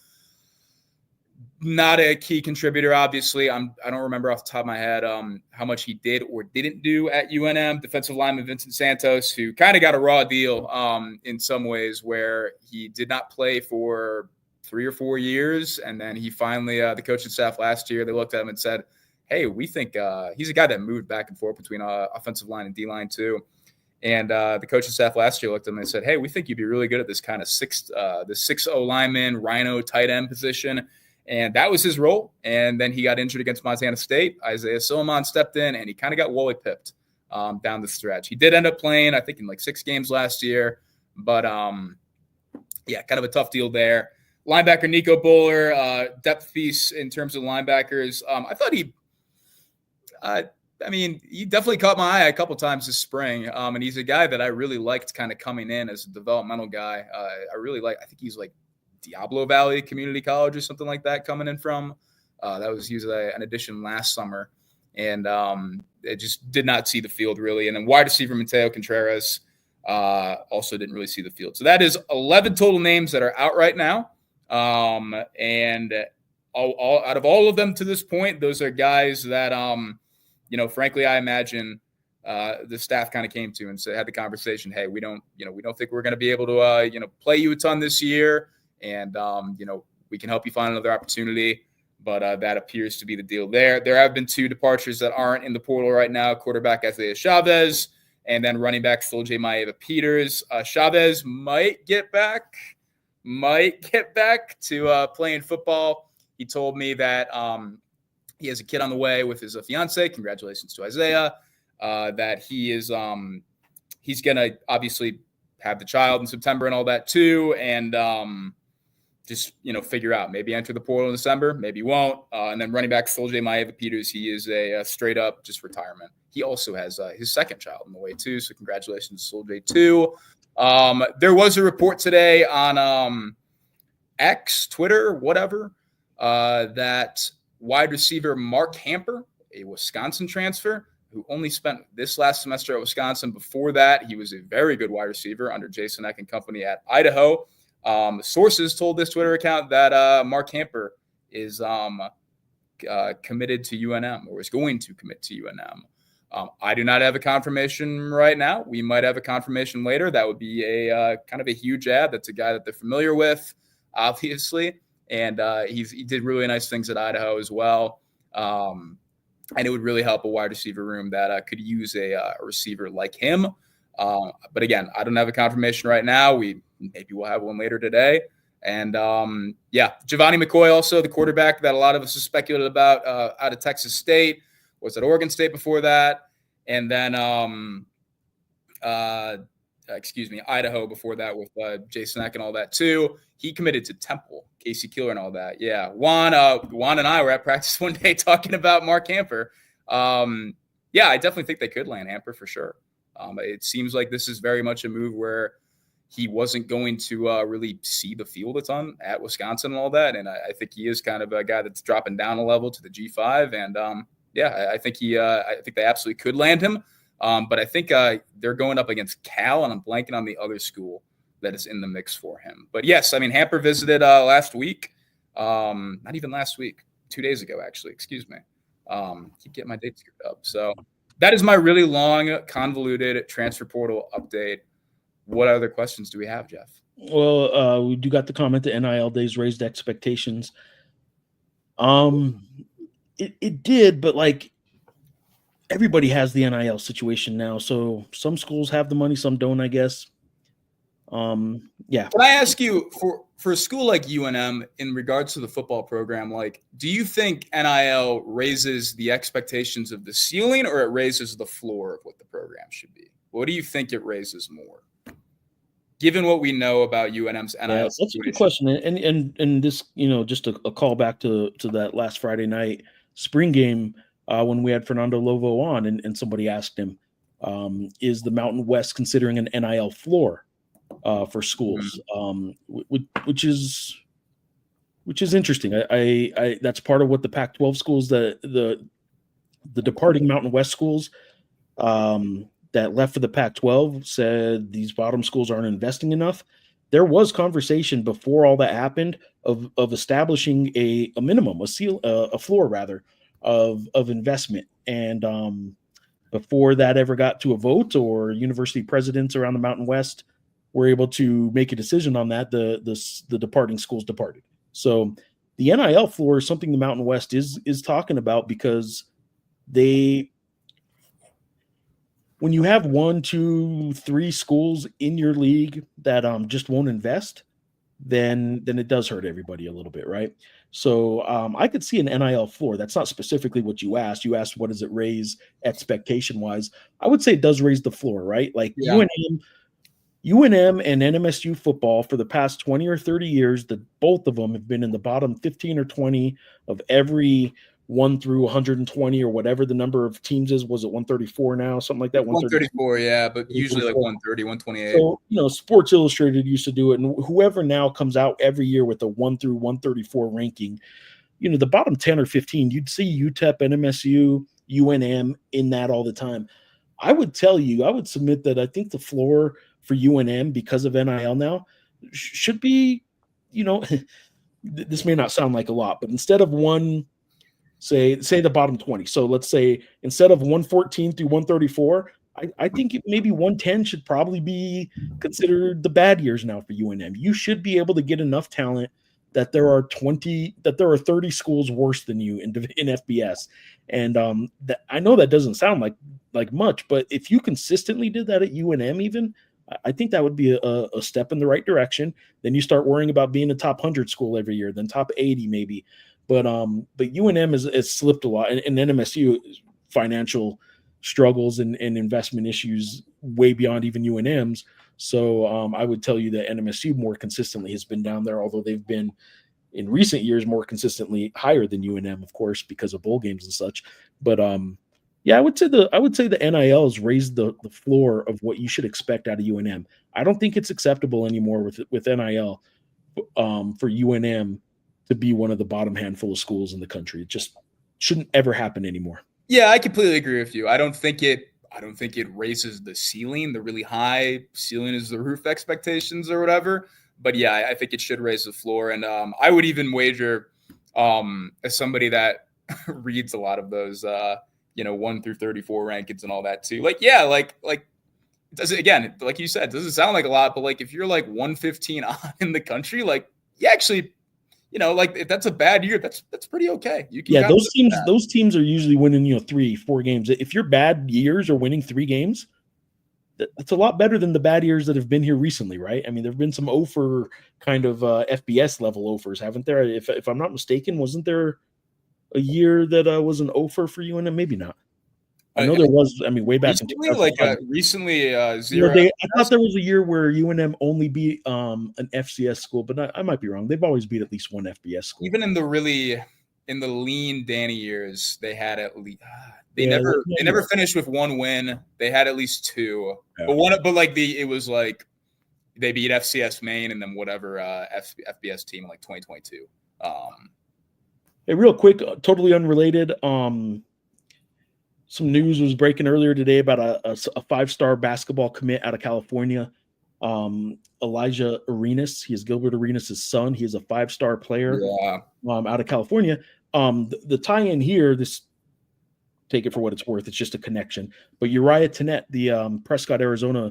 Not a key contributor, obviously. I don't remember off the top of my head how much he did or didn't do at UNM. Defensive lineman Vincent Santos, who kind of got a raw deal in some ways, where he did not play for 3 or 4 years, and then he finally, the coaching staff last year, they looked at him and said, "Hey, we think he's a guy that moved back and forth between offensive line and D-line too." And the coaching staff last year looked at him and said, "Hey, we think you'd be really good at this kind of 6'0" lineman, rhino tight end position." And that was his role. And then he got injured against Montana State. Isaiah Solomon stepped in, and he kind of got Wally pipped down the stretch. He did end up playing, I think, in like 6 games last year. But, kind of a tough deal there. Linebacker Nico Bowler, depth piece in terms of linebackers. I thought he definitely caught my eye a couple times this spring. And he's a guy that I really liked kind of coming in as a developmental guy. I think he's like Diablo Valley Community College or something like that coming in from. That was usually an addition last summer. And it just did not see the field really. And then wide receiver Mateo Contreras also didn't really see the field. So that is 11 total names that are out right now. And all out of all of them to this point, those are guys that, frankly, I imagine the staff kind of came to and had the conversation. Hey, we don't think we're going to be able to, play you a ton this year. And, we can help you find another opportunity. But that appears to be the deal there. There have been 2 departures that aren't in the portal right now. Quarterback Isaiah Chavez and then running back Soljay Maeva-Peters. Chavez might get back to playing football. He told me that he has a kid on the way with his fiance. Congratulations to Isaiah. That he is he's going to obviously have the child in September and all that too. And just, figure out, maybe enter the portal in December, maybe won't. And then running back Soljay Maeva-Peters, he is a straight up just retirement. He also has his second child on the way too. So congratulations to Soljay too. There was a report today on X, Twitter, whatever, that wide receiver Mark Hamper, a Wisconsin transfer, who only spent this last semester at Wisconsin. Before that, he was a very good wide receiver under Jason Eck and company at Idaho. Sources told this Twitter account that Mark Hamper is committed to UNM, or is going to commit to UNM. I do not have a confirmation right now. We might have a confirmation later. That would be a kind of a huge ad. That's a guy that they're familiar with, obviously. And he did really nice things at Idaho as well. And it would really help a wide receiver room that could use a receiver like him. But again, I don't have a confirmation right now. Maybe we'll have one later today. And Giovanni McCoy, also the quarterback that a lot of us have speculated about out of Texas State, was at Oregon State before that. And then, Idaho before that with Jason Eck and all that too. He committed to Temple, Casey Keeler and all that. Yeah. Juan and I were at practice one day talking about Mark Hamper. I definitely think they could land Hamper for sure. It seems like this is very much a move where he wasn't going to really see the field a ton at Wisconsin and all that. And I think he is kind of a guy that's dropping down a level to the G5. And I think they absolutely could land him. But I think they're going up against Cal, and I'm blanking on the other school that is in the mix for him. But yes, I mean, Hamper visited last week. Not even last week, 2 days ago, actually. Excuse me. Keep getting my dates screwed up. So that is my really long, convoluted transfer portal update. What other questions do we have, Geoff? Well, we do got the comment that NIL days raised expectations. It did, but like everybody has the NIL situation now. So some schools have the money, some don't, I guess. Yeah. Can I ask you, for a school like UNM, in regards to the football program, like, do you think NIL raises the expectations of the ceiling, or it raises the floor of what the program should be? What do you think it raises more, given what we know about UNM's NIL Yeah, situation? that's a good question. And this, just a call back to that last Friday night spring game when we had Fernando Lobo on, and somebody asked him, is the Mountain West considering an NIL floor for schools, which is interesting. I that's part of what the Pac-12 schools, the departing Mountain West schools that left for the Pac-12 said these bottom schools aren't investing enough. There was conversation before all that happened of establishing a minimum, a floor rather, of investment, and before that ever got to a vote or university presidents around the Mountain West were able to make a decision on that, the departing schools departed. So the NIL floor is something the Mountain West is talking about, because when you have 1, 2, 3 schools in your league that just won't invest, then it does hurt everybody a little bit, right? So I could see an NIL floor. That's not specifically what you asked. You asked, what does it raise expectation wise? I would say it does raise the floor, right? Like UNM and NMSU football for the past 20 or 30 years, both of them have been in the bottom 15 or 20 of every 1 through 120 or whatever the number of teams is. Was it 134 now? Something like that. 134, yeah, but usually like 130, 128. So, Sports Illustrated used to do it, and whoever now comes out every year with a 1 through 134 ranking, the bottom 10 or 15, you'd see UTEP, NMSU, UNM in that all the time. I would submit that I think the floor for UNM, because of NIL now, should be, this may not sound like a lot, but instead of say the bottom 20. So let's say instead of 114 through 134, I think maybe 110 should probably be considered the bad years now for UNM. You should be able to get enough talent that there are 30 schools worse than you in FBS. And that, I know that doesn't sound like much, but if you consistently did that at UNM, even, I think that would be a step in the right direction. Then you start worrying about being a top 100 school every year, then top 80 maybe. But UNM has slipped a lot, and NMSU financial struggles and investment issues way beyond even UNM's. So I would tell you that NMSU more consistently has been down there, although they've been in recent years more consistently higher than UNM, of course, because of bowl games and such. But yeah, I would say the NIL has raised the floor of what you should expect out of UNM. I don't think it's acceptable anymore with NIL for UNM to be one of the bottom handful of schools in the country. It just shouldn't ever happen anymore. Yeah, I completely agree with you. I don't think it raises the ceiling. The really high ceiling is the roof expectations or whatever. But yeah, I think it should raise the floor. And I would even wager, as somebody that reads a lot of those 1 through 34 rankings and all that too. Like does it, again, like you said, doesn't sound like a lot, but like if you're like 115 on in the country, like you actually, like if that's a bad year, that's pretty okay. You can those teams are usually winning 3-4 games. If your bad years are winning 3 games, that's a lot better than the bad years that have been here recently, right? I mean, there have been some offer kind of FBS level offers, haven't there? If I'm not mistaken, wasn't there a year that was an offer for UNM? Maybe not. I know there was. I mean, way back recently, in zero. I thought there was a year where UNM only beat an FCS school, but I might be wrong. They've always beat at least one FBS school. Even in the lean Danny years, they had at least they never finished with 1 win. They had at least 2, yeah. It was like they beat FCS Maine and then whatever FBS team in like 2022. Hey, real quick, totally unrelated. Some news was breaking earlier today about a 5-star basketball commit out of California. Elijah Arenas. He is Gilbert Arenas' son. He is a 5-star player out of California. The tie-in here, take it for what it's worth. It's just a connection. But Uriah Tenet, the Prescott, Arizona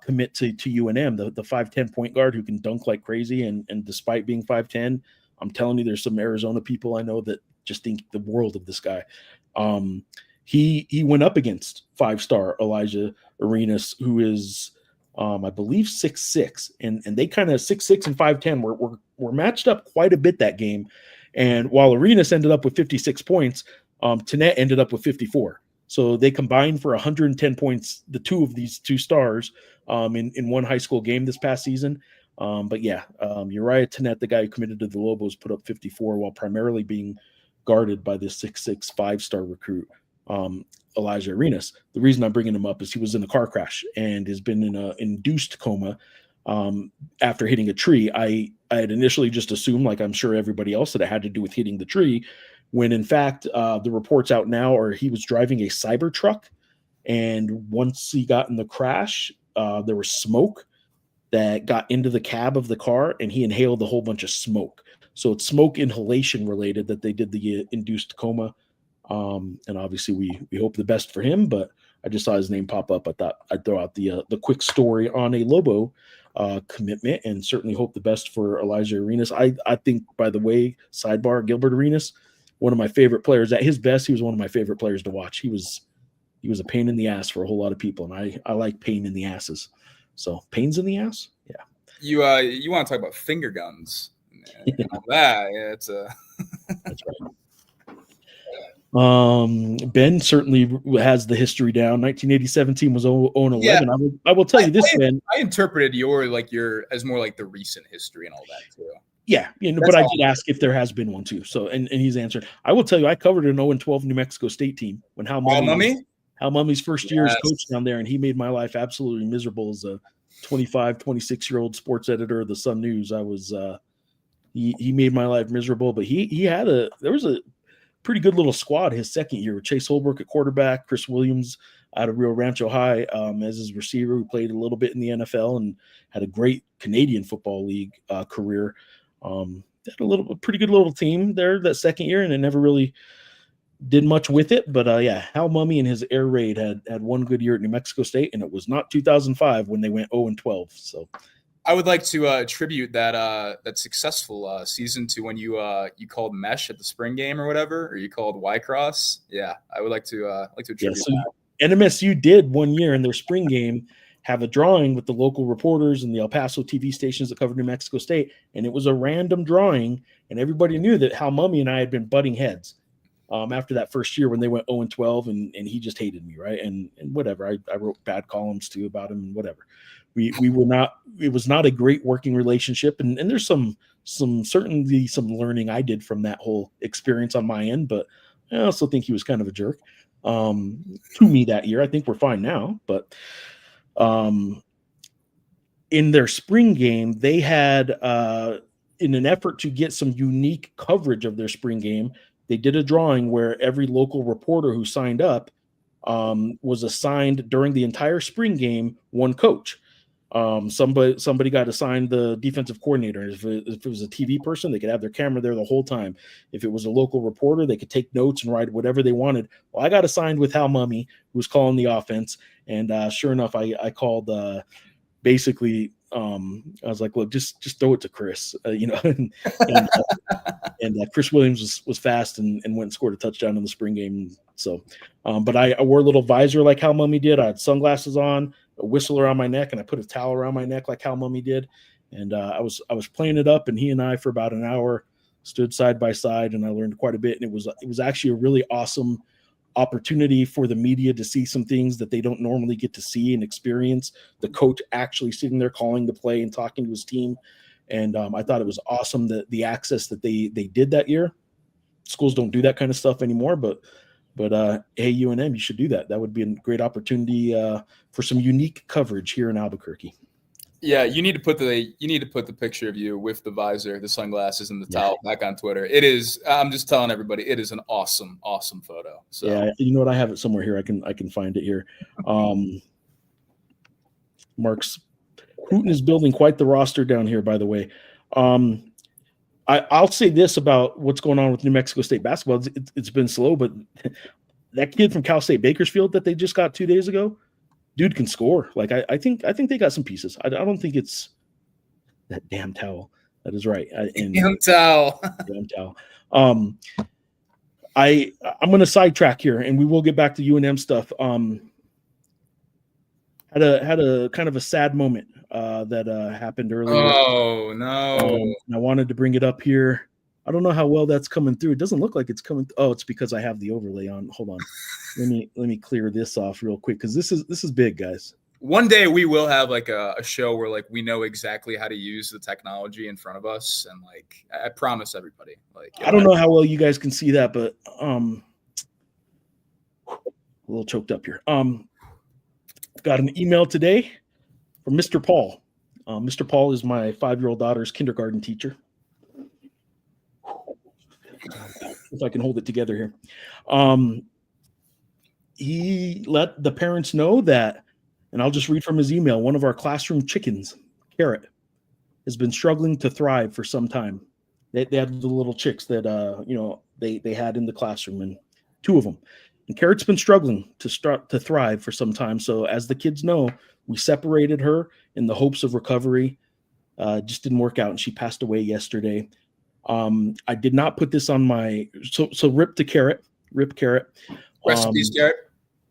commit to UNM, the 5'10" point guard who can dunk like crazy. And despite being 5'10", I'm telling you, there's some Arizona people I know that just think the world of this guy. he went up against 5-star Elijah Arenas, who is I believe 6'6", and they kind of 6'6" and 5'10" were matched up quite a bit that game. And while Arenas ended up with 56 points, Tenet ended up with 54. So they combined for 110 points, the two of these 2 stars, in one high school game this past season. But yeah, Uriah Tenet, the guy who committed to the Lobos, put up 54 while primarily being guarded by this 6'6", 5-star recruit, Elijah Arenas. The reason I'm bringing him up is he was in a car crash and has been in an induced coma after hitting a tree. I had initially just assumed, like I'm sure everybody else, that it had to do with hitting the tree, when in fact the reports out now are he was driving a Cybertruck, and once he got in the crash, there was smoke that got into the cab of the car, and he inhaled a whole bunch of smoke. So it's smoke inhalation related that they did the induced coma. And obviously we hope the best for him, but I just saw his name pop up. I thought I'd throw out the quick story on a Lobo commitment, and certainly hope the best for Elijah Arenas. I think, by the way, sidebar, Gilbert Arenas, one of my favorite players. At his best, he was one of my favorite players to watch. He was a pain in the ass for a whole lot of people, and I like pain in the asses. So pains in the ass, yeah. You want to talk about finger guns? And all that, yeah, it's a. That's right. Ben certainly has the history down. 1987 team was 0-11. Yeah. I will tell you this, Ben. I interpreted your as more like the recent history and all that too. Yeah, but I did ask if there has been one too. So and he's answered. I will tell you, I covered an 0-12 New Mexico State team when Hal Mummy's first year as coach down there, and he made my life absolutely miserable as a 25, 26-year-old sports editor of the Sun News. I was he made my life miserable, but there was a pretty good little squad his second year with Chase Holbrook at quarterback, Chris Williams out of Rio Rancho High as his receiver, who played a little bit in the NFL and had a great Canadian Football League career. Had a pretty good little team there that second year, and it never really did much with it. But Hal Mummy and his air raid had one good year at New Mexico State, and it was not 2005 when they went 0-12. So I would like to attribute that successful season to when you called mesh at the spring game or whatever, or you called Y-Cross. Yeah, I would like to attribute that. NMSU did one year in their spring game have a drawing with the local reporters and the El Paso TV stations that covered New Mexico State, and it was a random drawing, and everybody knew that Hal Mummy and I had been butting heads after that first year when they went 0-12, and he just hated me, right? And whatever. I wrote bad columns too about him and whatever. We were not. It was not a great working relationship, and there's certainly some learning I did from that whole experience on my end, but I also think he was kind of a jerk to me that year. I think we're fine now, but in their spring game, they had in an effort to get some unique coverage of their spring game, they did a drawing where every local reporter who signed up was assigned during the entire spring game one coach. Somebody got assigned the defensive coordinator. If it was a TV person, they could have their camera there the whole time. If it was a local reporter, they could take notes and write whatever they wanted. Well, I got assigned with Hal Mummy, who was calling the offense, and sure enough, I called basically. I was like, look, just throw it to Chris, and Chris Williams was fast and went and scored a touchdown in the spring game. So, but I wore a little visor like Hal Mummy did. I had sunglasses on, a whistle around my neck, and I put a towel around my neck like Hal Mummy did. And I was playing it up, and he and I for about an hour stood side by side, and I learned quite a bit. And it was actually a really awesome opportunity for the media to see some things that they don't normally get to see and experience. The coach actually sitting there calling the play and talking to his team. And I thought it was awesome that the access that they did that year. Schools don't do that kind of stuff anymore, but hey, UNM, you should do that. That would be a great opportunity for some unique coverage here in Albuquerque. Yeah, you need to put the picture of you with the visor, the sunglasses, and the towel back on Twitter. It is. I'm just telling everybody, it is an awesome photo. So yeah, you know what? I have it somewhere here. I can find it here. Mark's Putin is building quite the roster down here, by the way. I'll say this about what's going on with New Mexico State basketball. It's been slow, but that kid from Cal State Bakersfield that they just got 2 days ago, dude can score. Like I think they got some pieces. I don't think it's that damn towel. That is right. Damn towel. Damn towel. I'm going to sidetrack here, and we will get back to UNM stuff. Had a kind of a sad moment that happened earlier. Oh no! And I wanted to bring it up here. I don't know how well that's coming through. It doesn't look like it's coming. Oh, it's because I have the overlay on. Hold on. Let me clear this off real quick, because this is big, guys. One day we will have like a show where like we know exactly how to use the technology in front of us, and like I promise everybody. Like I don't know how well you guys can see that, but a little choked up here. Got an email today from Mr. Paul. Mr. Paul is my 5-year-old daughter's kindergarten teacher. If I can hold it together here. He let the parents know that, and I'll just read from his email, one of our classroom chickens, Carrot, has been struggling to thrive for some time. They had the little chicks that they had in the classroom, and 2 of them. And Carrot's been struggling to thrive for some time. So as the kids know, we separated her in the hopes of recovery. Just didn't work out, and she passed away yesterday. I did not put this on my so rip to Carrot. Rip Carrot. Rest in peace, Carrot.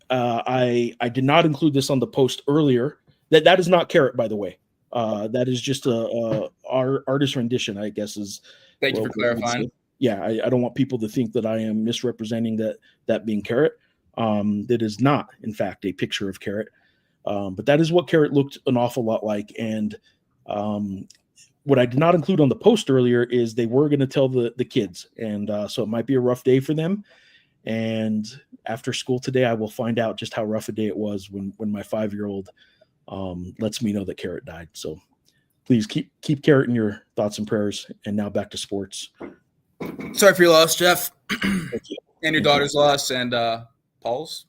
I did not include this on the post earlier. That is not Carrot, by the way. That is just our artist rendition, I guess. Thank you for clarifying. Yeah, I don't want people to think that I am misrepresenting that being Carrot. That is not, in fact, a picture of Carrot. But that is what Carrot looked an awful lot like. And what I did not include on the post earlier is they were going to tell the kids. And so it might be a rough day for them. And after school today, I will find out just how rough a day it was when my 5-year-old lets me know that Carrot died. So please keep Carrot in your thoughts and prayers. And now back to sports. Sorry for your loss, Geoff. Thank you. And your daughter's loss, and Mr. Paul's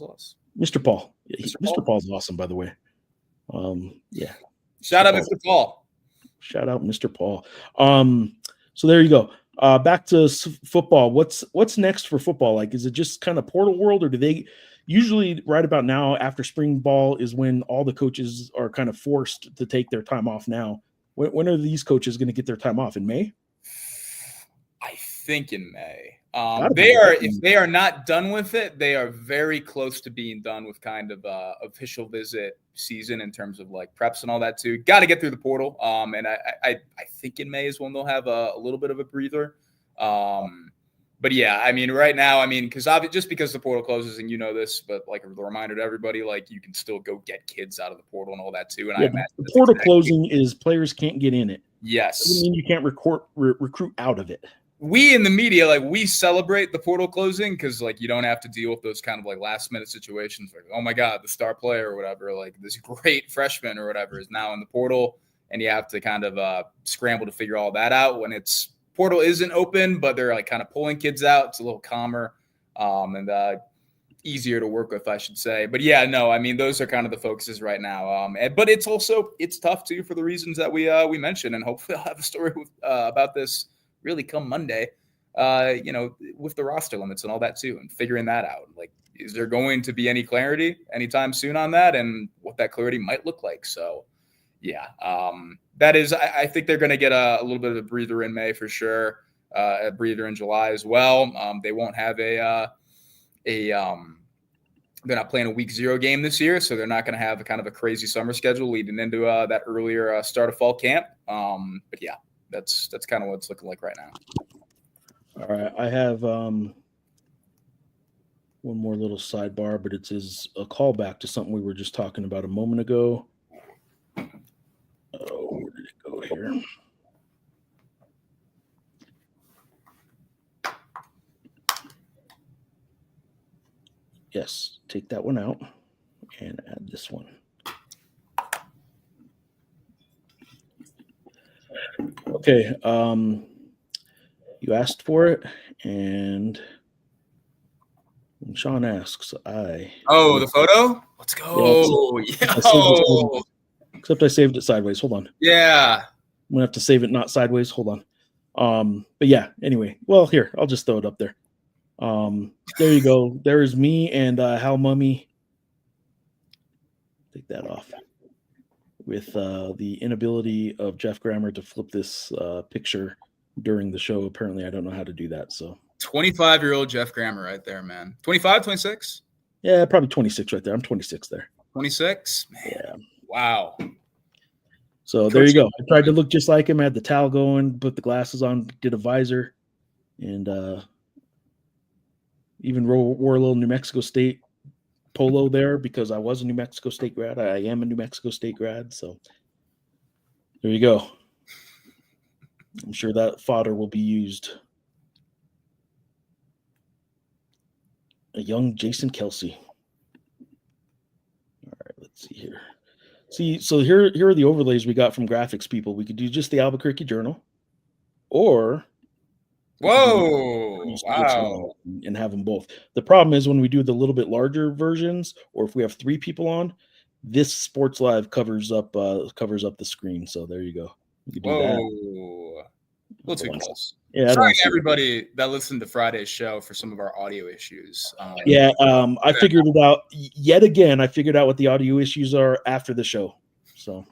loss. Mr. Paul. Mr. Paul's awesome, by the way. Yeah. Shout out, Mr. Paul. Shout out, Mr. Paul. So there you go. Back to football. What's next for football? Like, is it just kind of portal world, or do they usually right about now after spring ball is when all the coaches are kind of forced to take their time off now? When are these coaches going to get their time off? In May? I think in May. If they are not done with it, they are very close to being done with kind of official visit season in terms of like preps and all that too. Got to get through the portal. And I think in May is when they'll have a little bit of a breather. But yeah, I mean, right now, I mean, just because the portal closes, and you know this, but like a reminder to everybody, like you can still go get kids out of the portal and all that too. And yeah, I imagine the portal closing is players can't get in it. Yes. Doesn't mean you can't recruit out of it. We in the media, like we celebrate the portal closing because like you don't have to deal with those kind of like last minute situations like, oh my God, the star player or whatever, like this great freshman or whatever is now in the portal, and you have to kind of scramble to figure all that out when it's portal isn't open, but they're like kind of pulling kids out. It's a little calmer and easier to work with, I should say. But yeah, no, I mean, those are kind of the focuses right now. But it's tough too for the reasons that we mentioned, and hopefully I'll have a story about this really come Monday, with the roster limits and all that too, and figuring that out. Like, is there going to be any clarity anytime soon on that and what that clarity might look like? So yeah, that is, I think they're going to get a little bit of a breather in May for sure. A breather in July as well. They won't have they're not playing a week 0 game this year, so they're not going to have a kind of a crazy summer schedule leading into that earlier start of fall camp. But yeah, that's kind of what it's looking like right now. All right, I have one more little sidebar, but it's a callback to something we were just talking about a moment ago. Oh, where did it go here? Yes, take that one out and add this one. Okay, you asked for it, and when Sean asks, the photo? Let's go. Yeah, except I saved it sideways. Hold on. Yeah. I'm gonna have to save it not sideways. Hold on. But yeah, anyway. Well, here, I'll just throw it up there. There you go. There is me and Hal Mummy. Take that off. With the inability of Jeff Grammer to flip this picture during the show. Apparently, I don't know how to do that. So 25-year-old Geoff Grammer right there, man. 25, 26? Yeah, probably 26 right there. I'm 26 there. 26? Man. Yeah. Wow. So there you go. I tried to look just like him. I had the towel going, put the glasses on, did a visor, and even wore a little New Mexico State polo there because I was a New Mexico State grad. I am a New Mexico State grad. So there you go. I'm sure that fodder will be used. A young Jason Kelsey. All right, let's see here. See, so here are the overlays we got from graphics people. We could do just the Albuquerque Journal, or wow, and have them both. The problem is when we do the little bit larger versions, or if we have 3 people on, this Sports Live covers up the screen. So there you go. You can do that. A little too close. Yeah, sorry to everybody that listened to Friday's show for some of our audio issues. I figured it out yet again. I figured out what the audio issues are after the show. So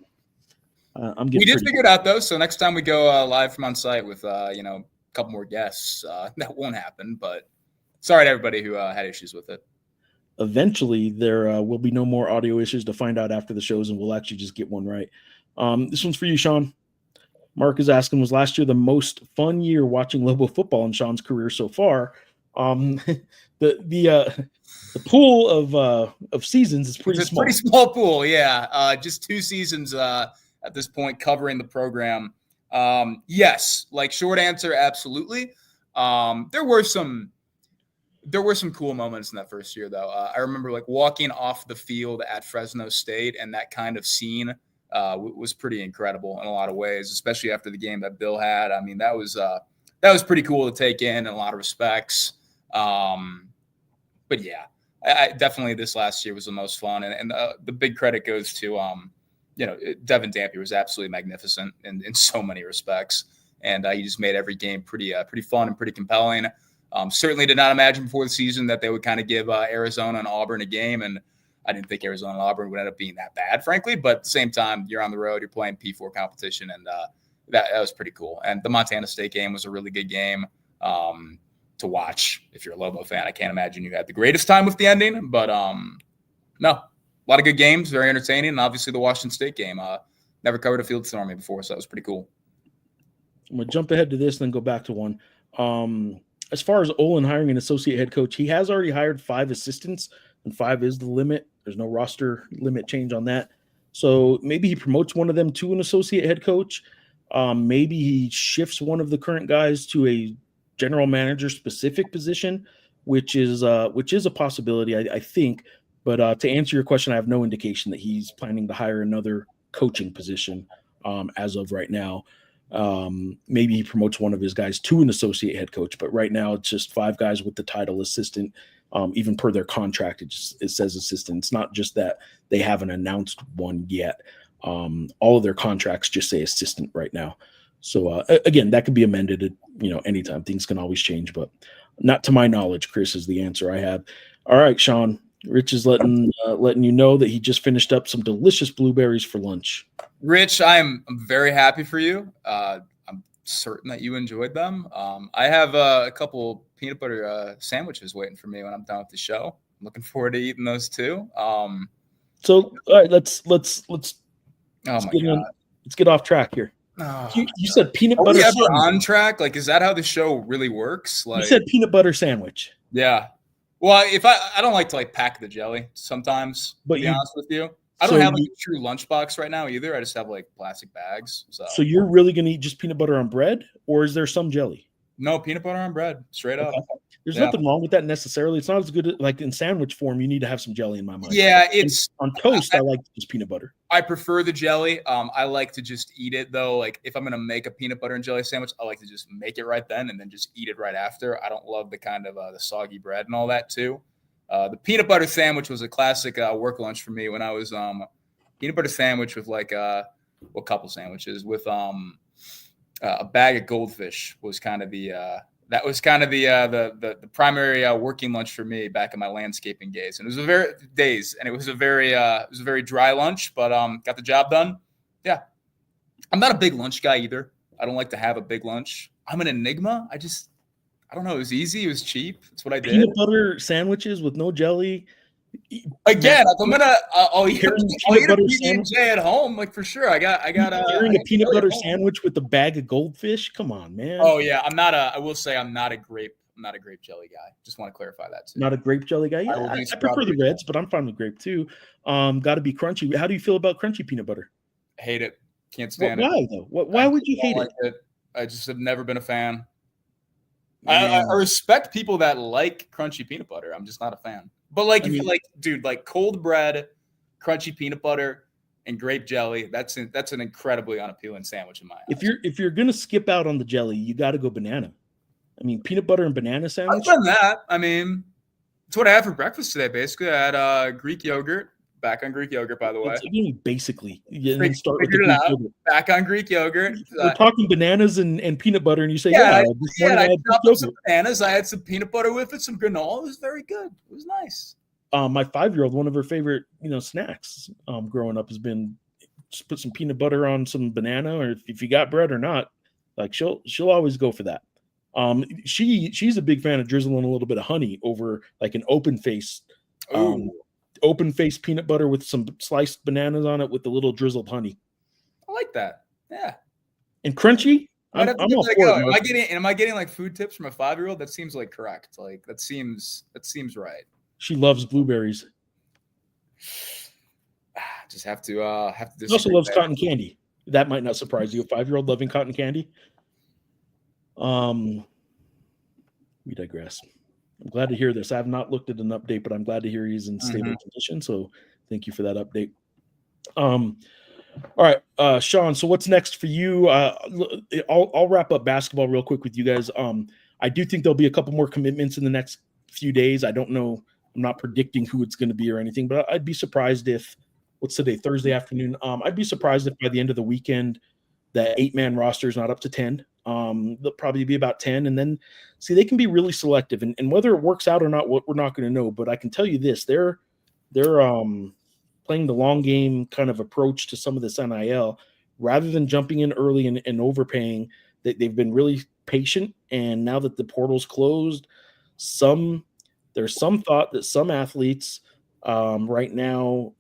we did figure it out though. So next time we go live from on site with a couple more guests, that won't happen. But sorry to everybody who had issues with it. Eventually, there will be no more audio issues to find out after the shows, and we'll actually just get one right. This one's for you, Sean. Mark is asking, was last year the most fun year watching Lobo football in Sean's career so far? The pool of seasons is pretty small. Pretty small pool, yeah. Just 2 seasons at this point covering the program. Yes, like short answer, absolutely. There were some cool moments in that first year, though. I remember like walking off the field at Fresno State, and that kind of scene was pretty incredible in a lot of ways, especially after the game that Bill had. I mean, that was pretty cool to take in a lot of respects. But yeah, I definitely this last year was the most fun, and the big credit goes to Devin Dampier was absolutely magnificent in so many respects, and he just made every game pretty fun and pretty compelling. Certainly did not imagine before the season that they would kind of give Arizona and Auburn a game, and I didn't think Arizona and Auburn would end up being that bad, frankly. But at the same time, you're on the road, you're playing P4 competition, and that was pretty cool. And the Montana State game was a really good game to watch if you're a Lobo fan. I can't imagine you had the greatest time with the ending, but no, a lot of good games, very entertaining, and obviously the Washington State game. Never covered a field storming before, so that was pretty cool. I'm going to jump ahead to this and then go back to one. As far as Olin hiring an associate head coach, he has already hired 5 assistants, and 5 is the limit. There's no roster limit change on that. So maybe he promotes one of them to an associate head coach. Maybe he shifts one of the current guys to a general manager specific position, which is a possibility, I think. But to answer your question, I have no indication that he's planning to hire another coaching position as of right now. Maybe he promotes one of his guys to an associate head coach, but right now it's just 5 guys with the title assistant. Even per their contract, it says assistant. It's not just that they haven't announced one yet. All of their contracts just say assistant right now. So again, that could be amended at anytime. Things can always change, but not to my knowledge. Chris is the answer I have. All right, Sean. Rich is letting you know that he just finished up some delicious blueberries for lunch. Rich, I'm very happy for you. I'm certain that you enjoyed them. I have a couple peanut butter sandwiches waiting for me when I'm done with the show. I'm looking forward to eating those too. So all right, let's get off track here. Oh, you said peanut butter. Are we ever on track? Like, is that how the show really works? Like, you said peanut butter sandwich. Yeah. Well, if I don't like to pack the jelly sometimes, to be honest with you. I don't have a true lunchbox right now either. I just have plastic bags. So you're really going to eat just peanut butter on bread, or is there some jelly? No, peanut butter on bread, straight up. There's nothing wrong with that necessarily. It's not as good in sandwich form. You need to have some jelly in my mind. Yeah, it's on toast. I like just peanut butter. I prefer the jelly. I like to just eat it though. If I'm gonna make a peanut butter and jelly sandwich, I like to just make it right then and then just eat it right after. I don't love the kind of the soggy bread and all that too. The peanut butter sandwich was a classic work lunch for me when I was peanut butter sandwich with a couple sandwiches with a bag of goldfish was kind of the primary working lunch for me back in my landscaping days. And it was a very dry lunch, but got the job done. Yeah. I'm not a big lunch guy either. I don't like to have a big lunch. I'm an enigma. I don't know. It was easy. It was cheap. That's what I did. Peanut butter sandwiches with no jelly. Again, if I'm gonna, I'll eat a sandwich PB&J at home, like for sure. I got carrying a peanut butter sandwich with a bag of goldfish. Come on, man. Oh yeah, I will say I'm not a grape jelly guy. Just want to clarify that too. Not a grape jelly guy. Yeah, I prefer the reds, but I'm fine with grape too. Got to be crunchy. How do you feel about crunchy peanut butter? I hate it. Can't stand it. Why though? Why would you hate it? I just have never been a fan. I respect people that like crunchy peanut butter. I'm just not a fan. But like, if you like, dude, like cold bread, crunchy peanut butter, and grape jelly, that's an incredibly unappealing sandwich in my eyes. If you're gonna skip out on the jelly, you got to go banana. I mean, peanut butter and banana sandwich. I've done that. I mean, it's what I had for breakfast today. Basically, I had Greek yogurt. Back on Greek yogurt, by the way. Basically, start with the Greek yogurt. Back on Greek yogurt. We're talking bananas and peanut butter, and you say, I chopped up some bananas. I had some peanut butter with it, some granola. It was very good. It was nice. My 5-year-old, one of her favorite, snacks, growing up has been just put some peanut butter on some banana, or if you got bread or not, like she'll always go for that. She's a big fan of drizzling a little bit of honey over like an open face peanut butter with some sliced bananas on it with a little drizzled honey. I like that. Yeah. And crunchy. I'm all for it. Am I getting like food tips from a 5-year-old? That seems like correct. Like that seems right. She loves blueberries. Just have to She also loves cotton candy. That might not surprise you. A 5-year-old loving cotton candy. We digress. I'm glad to hear this. I have not looked at an update, but I'm glad to hear he's in stable condition. So thank you for that update. All right, Sean. So what's next for you? I'll wrap up basketball real quick with you guys. I do think there'll be a couple more commitments in the next few days. I don't know. I'm not predicting who it's going to be or anything, but I'd be surprised if what's today, Thursday afternoon. I'd be surprised if by the end of the weekend that 8-man roster is not up to 10. They'll probably be about 10, and then see they can be really selective, and whether it works out or not, what we're not going to know. But I can tell you this: they're playing the long game kind of approach to some of this NIL rather than jumping in early and overpaying. They've been really patient, and now that the portal's closed, there's some thought that some athletes right now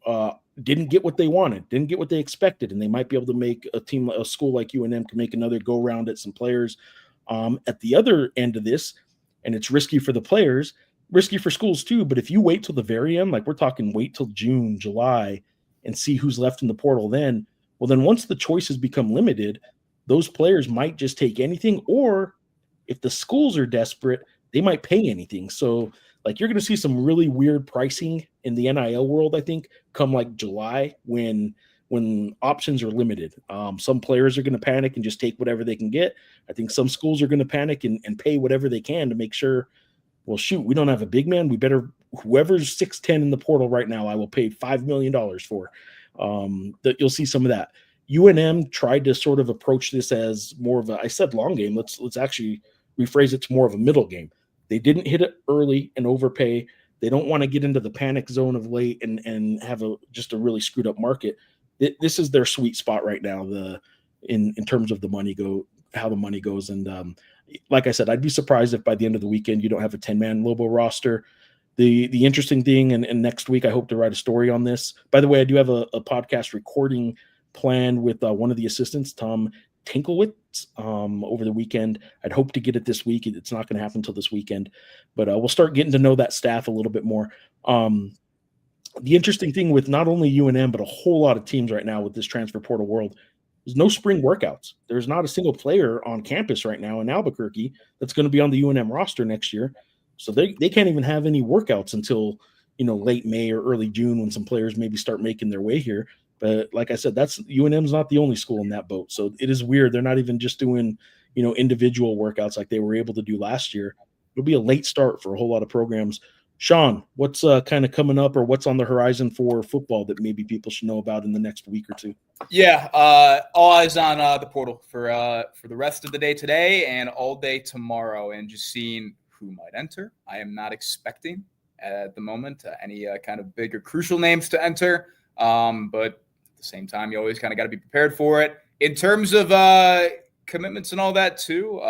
didn't get what they wanted, didn't get what they expected, and they might be able to make a school like UNM can make another go round at some players. At the other end of this, and it's risky for the players, risky for schools too. But if you wait till the very end, like we're talking, wait till June, July, and see who's left in the portal, then once the choices become limited, those players might just take anything, or if the schools are desperate, they might pay anything. So like you're going to see some really weird pricing in the NIL world, I think, come like July when options are limited. Some players are going to panic and just take whatever they can get. I think some schools are going to panic and pay whatever they can to make sure, well, shoot, we don't have a big man. We better, whoever's 6'10" in the portal right now, I will pay $5 million for. That you'll see some of that. UNM tried to sort of approach this as more of a, I said long game. Let's actually rephrase it to more of a middle game. They didn't hit it early and overpay. They don't want to get into the panic zone of late and have just a really screwed up market. This is their sweet spot right now. In terms of how the money goes. And like I said, I'd be surprised if by the end of the weekend you don't have a 10-man Lobo roster. The interesting thing, and next week I hope to write a story on this. By the way, I do have a podcast recording planned with one of the assistants, Tom Tinklewitz, over the weekend. I'd hope to get it this week. It's not going to happen until this weekend, but we'll start getting to know that staff a little bit more. The interesting thing with not only UNM, but a whole lot of teams right now with this transfer portal world, there's no spring workouts. There's not a single player on campus right now in Albuquerque that's going to be on the UNM roster next year. So they can't even have any workouts until, late May or early June when some players maybe start making their way here. But like I said, UNM's not the only school in that boat. So it is weird. They're not even just doing, individual workouts like they were able to do last year. It'll be a late start for a whole lot of programs. Sean, what's kind of coming up or what's on the horizon for football that maybe people should know about in the next week or two? Yeah, all eyes on the portal for the rest of the day today and all day tomorrow, and just seeing who might enter. I am not expecting at the moment any kind of big or crucial names to enter, but at the same time, you always kind of got to be prepared for it. In terms of commitments and all that too,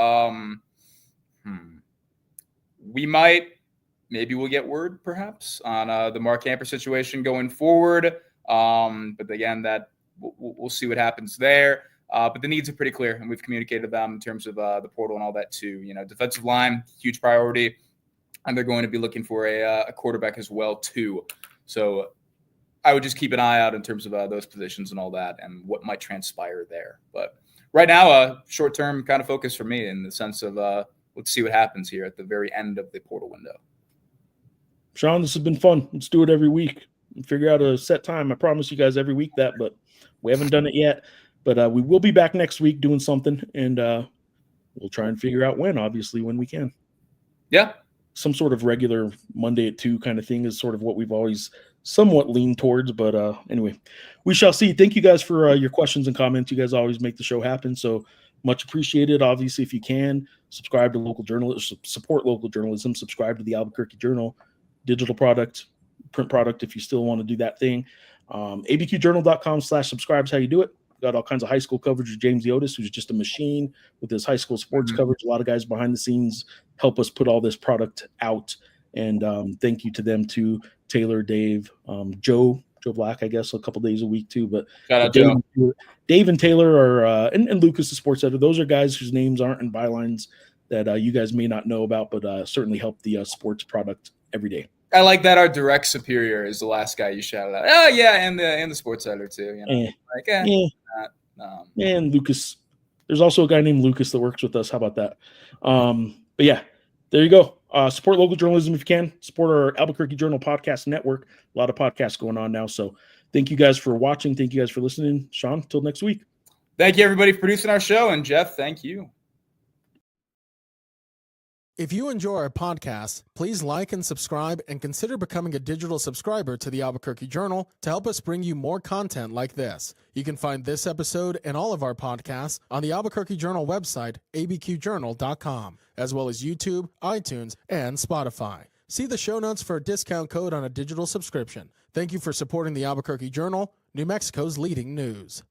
maybe we'll get word perhaps on the Mark Camper situation going forward. But again, that we'll see what happens there. But the needs are pretty clear, and we've communicated them in terms of the portal and all that too. Defensive line, huge priority, and they're going to be looking for a quarterback as well too. So I would just keep an eye out in terms of those positions and all that and what might transpire there. But right now, short-term kind of focus for me in the sense of let's see what happens here at the very end of the portal window. Sean, this has been fun. Let's do it every week. Figure out a set time. I promise you guys every week that, but we haven't done it yet. But we will be back next week doing something, and we'll try and figure out when we can. Yeah. Some sort of regular Monday at 2 kind of thing is sort of what we've always somewhat leaned towards. But anyway, we shall see. Thank you guys for your questions and comments. You guys always make the show happen. So much appreciated. Obviously, if you can, subscribe to local journalism, support local journalism, subscribe to the Albuquerque Journal, digital product, print product, if you still want to do that thing. ABQJournal.com/subscribe is how you do it. Got all kinds of high school coverage with James Otis, who's just a machine with his high school sports coverage. A lot of guys behind the scenes help us put all this product out. And thank you to them too. Taylor, Dave, Joe Black, I guess, a couple days a week too. But shout out Joe. Dave and Taylor are and Lucas, the sports editor. Those are guys whose names aren't in bylines that you guys may not know about, but certainly help the sports product every day. I like that our direct superior is the last guy you shouted out. Oh yeah, and the sports editor too. And Lucas. There's also a guy named Lucas that works with us. How about that? But yeah, there you go. Support local journalism if you can. Support our Albuquerque Journal podcast network. A lot of podcasts going on now. So thank you guys for watching. Thank you guys for listening. Sean, till next week. Thank you everybody for producing our show, and Geoff, thank you. If you enjoy our podcast, please like and subscribe and consider becoming a digital subscriber to the Albuquerque Journal to help us bring you more content like this. You can find this episode and all of our podcasts on the Albuquerque Journal website, ABQJournal.com, as well as YouTube, iTunes, and Spotify. See the show notes for a discount code on a digital subscription. Thank you for supporting the Albuquerque Journal, New Mexico's leading news.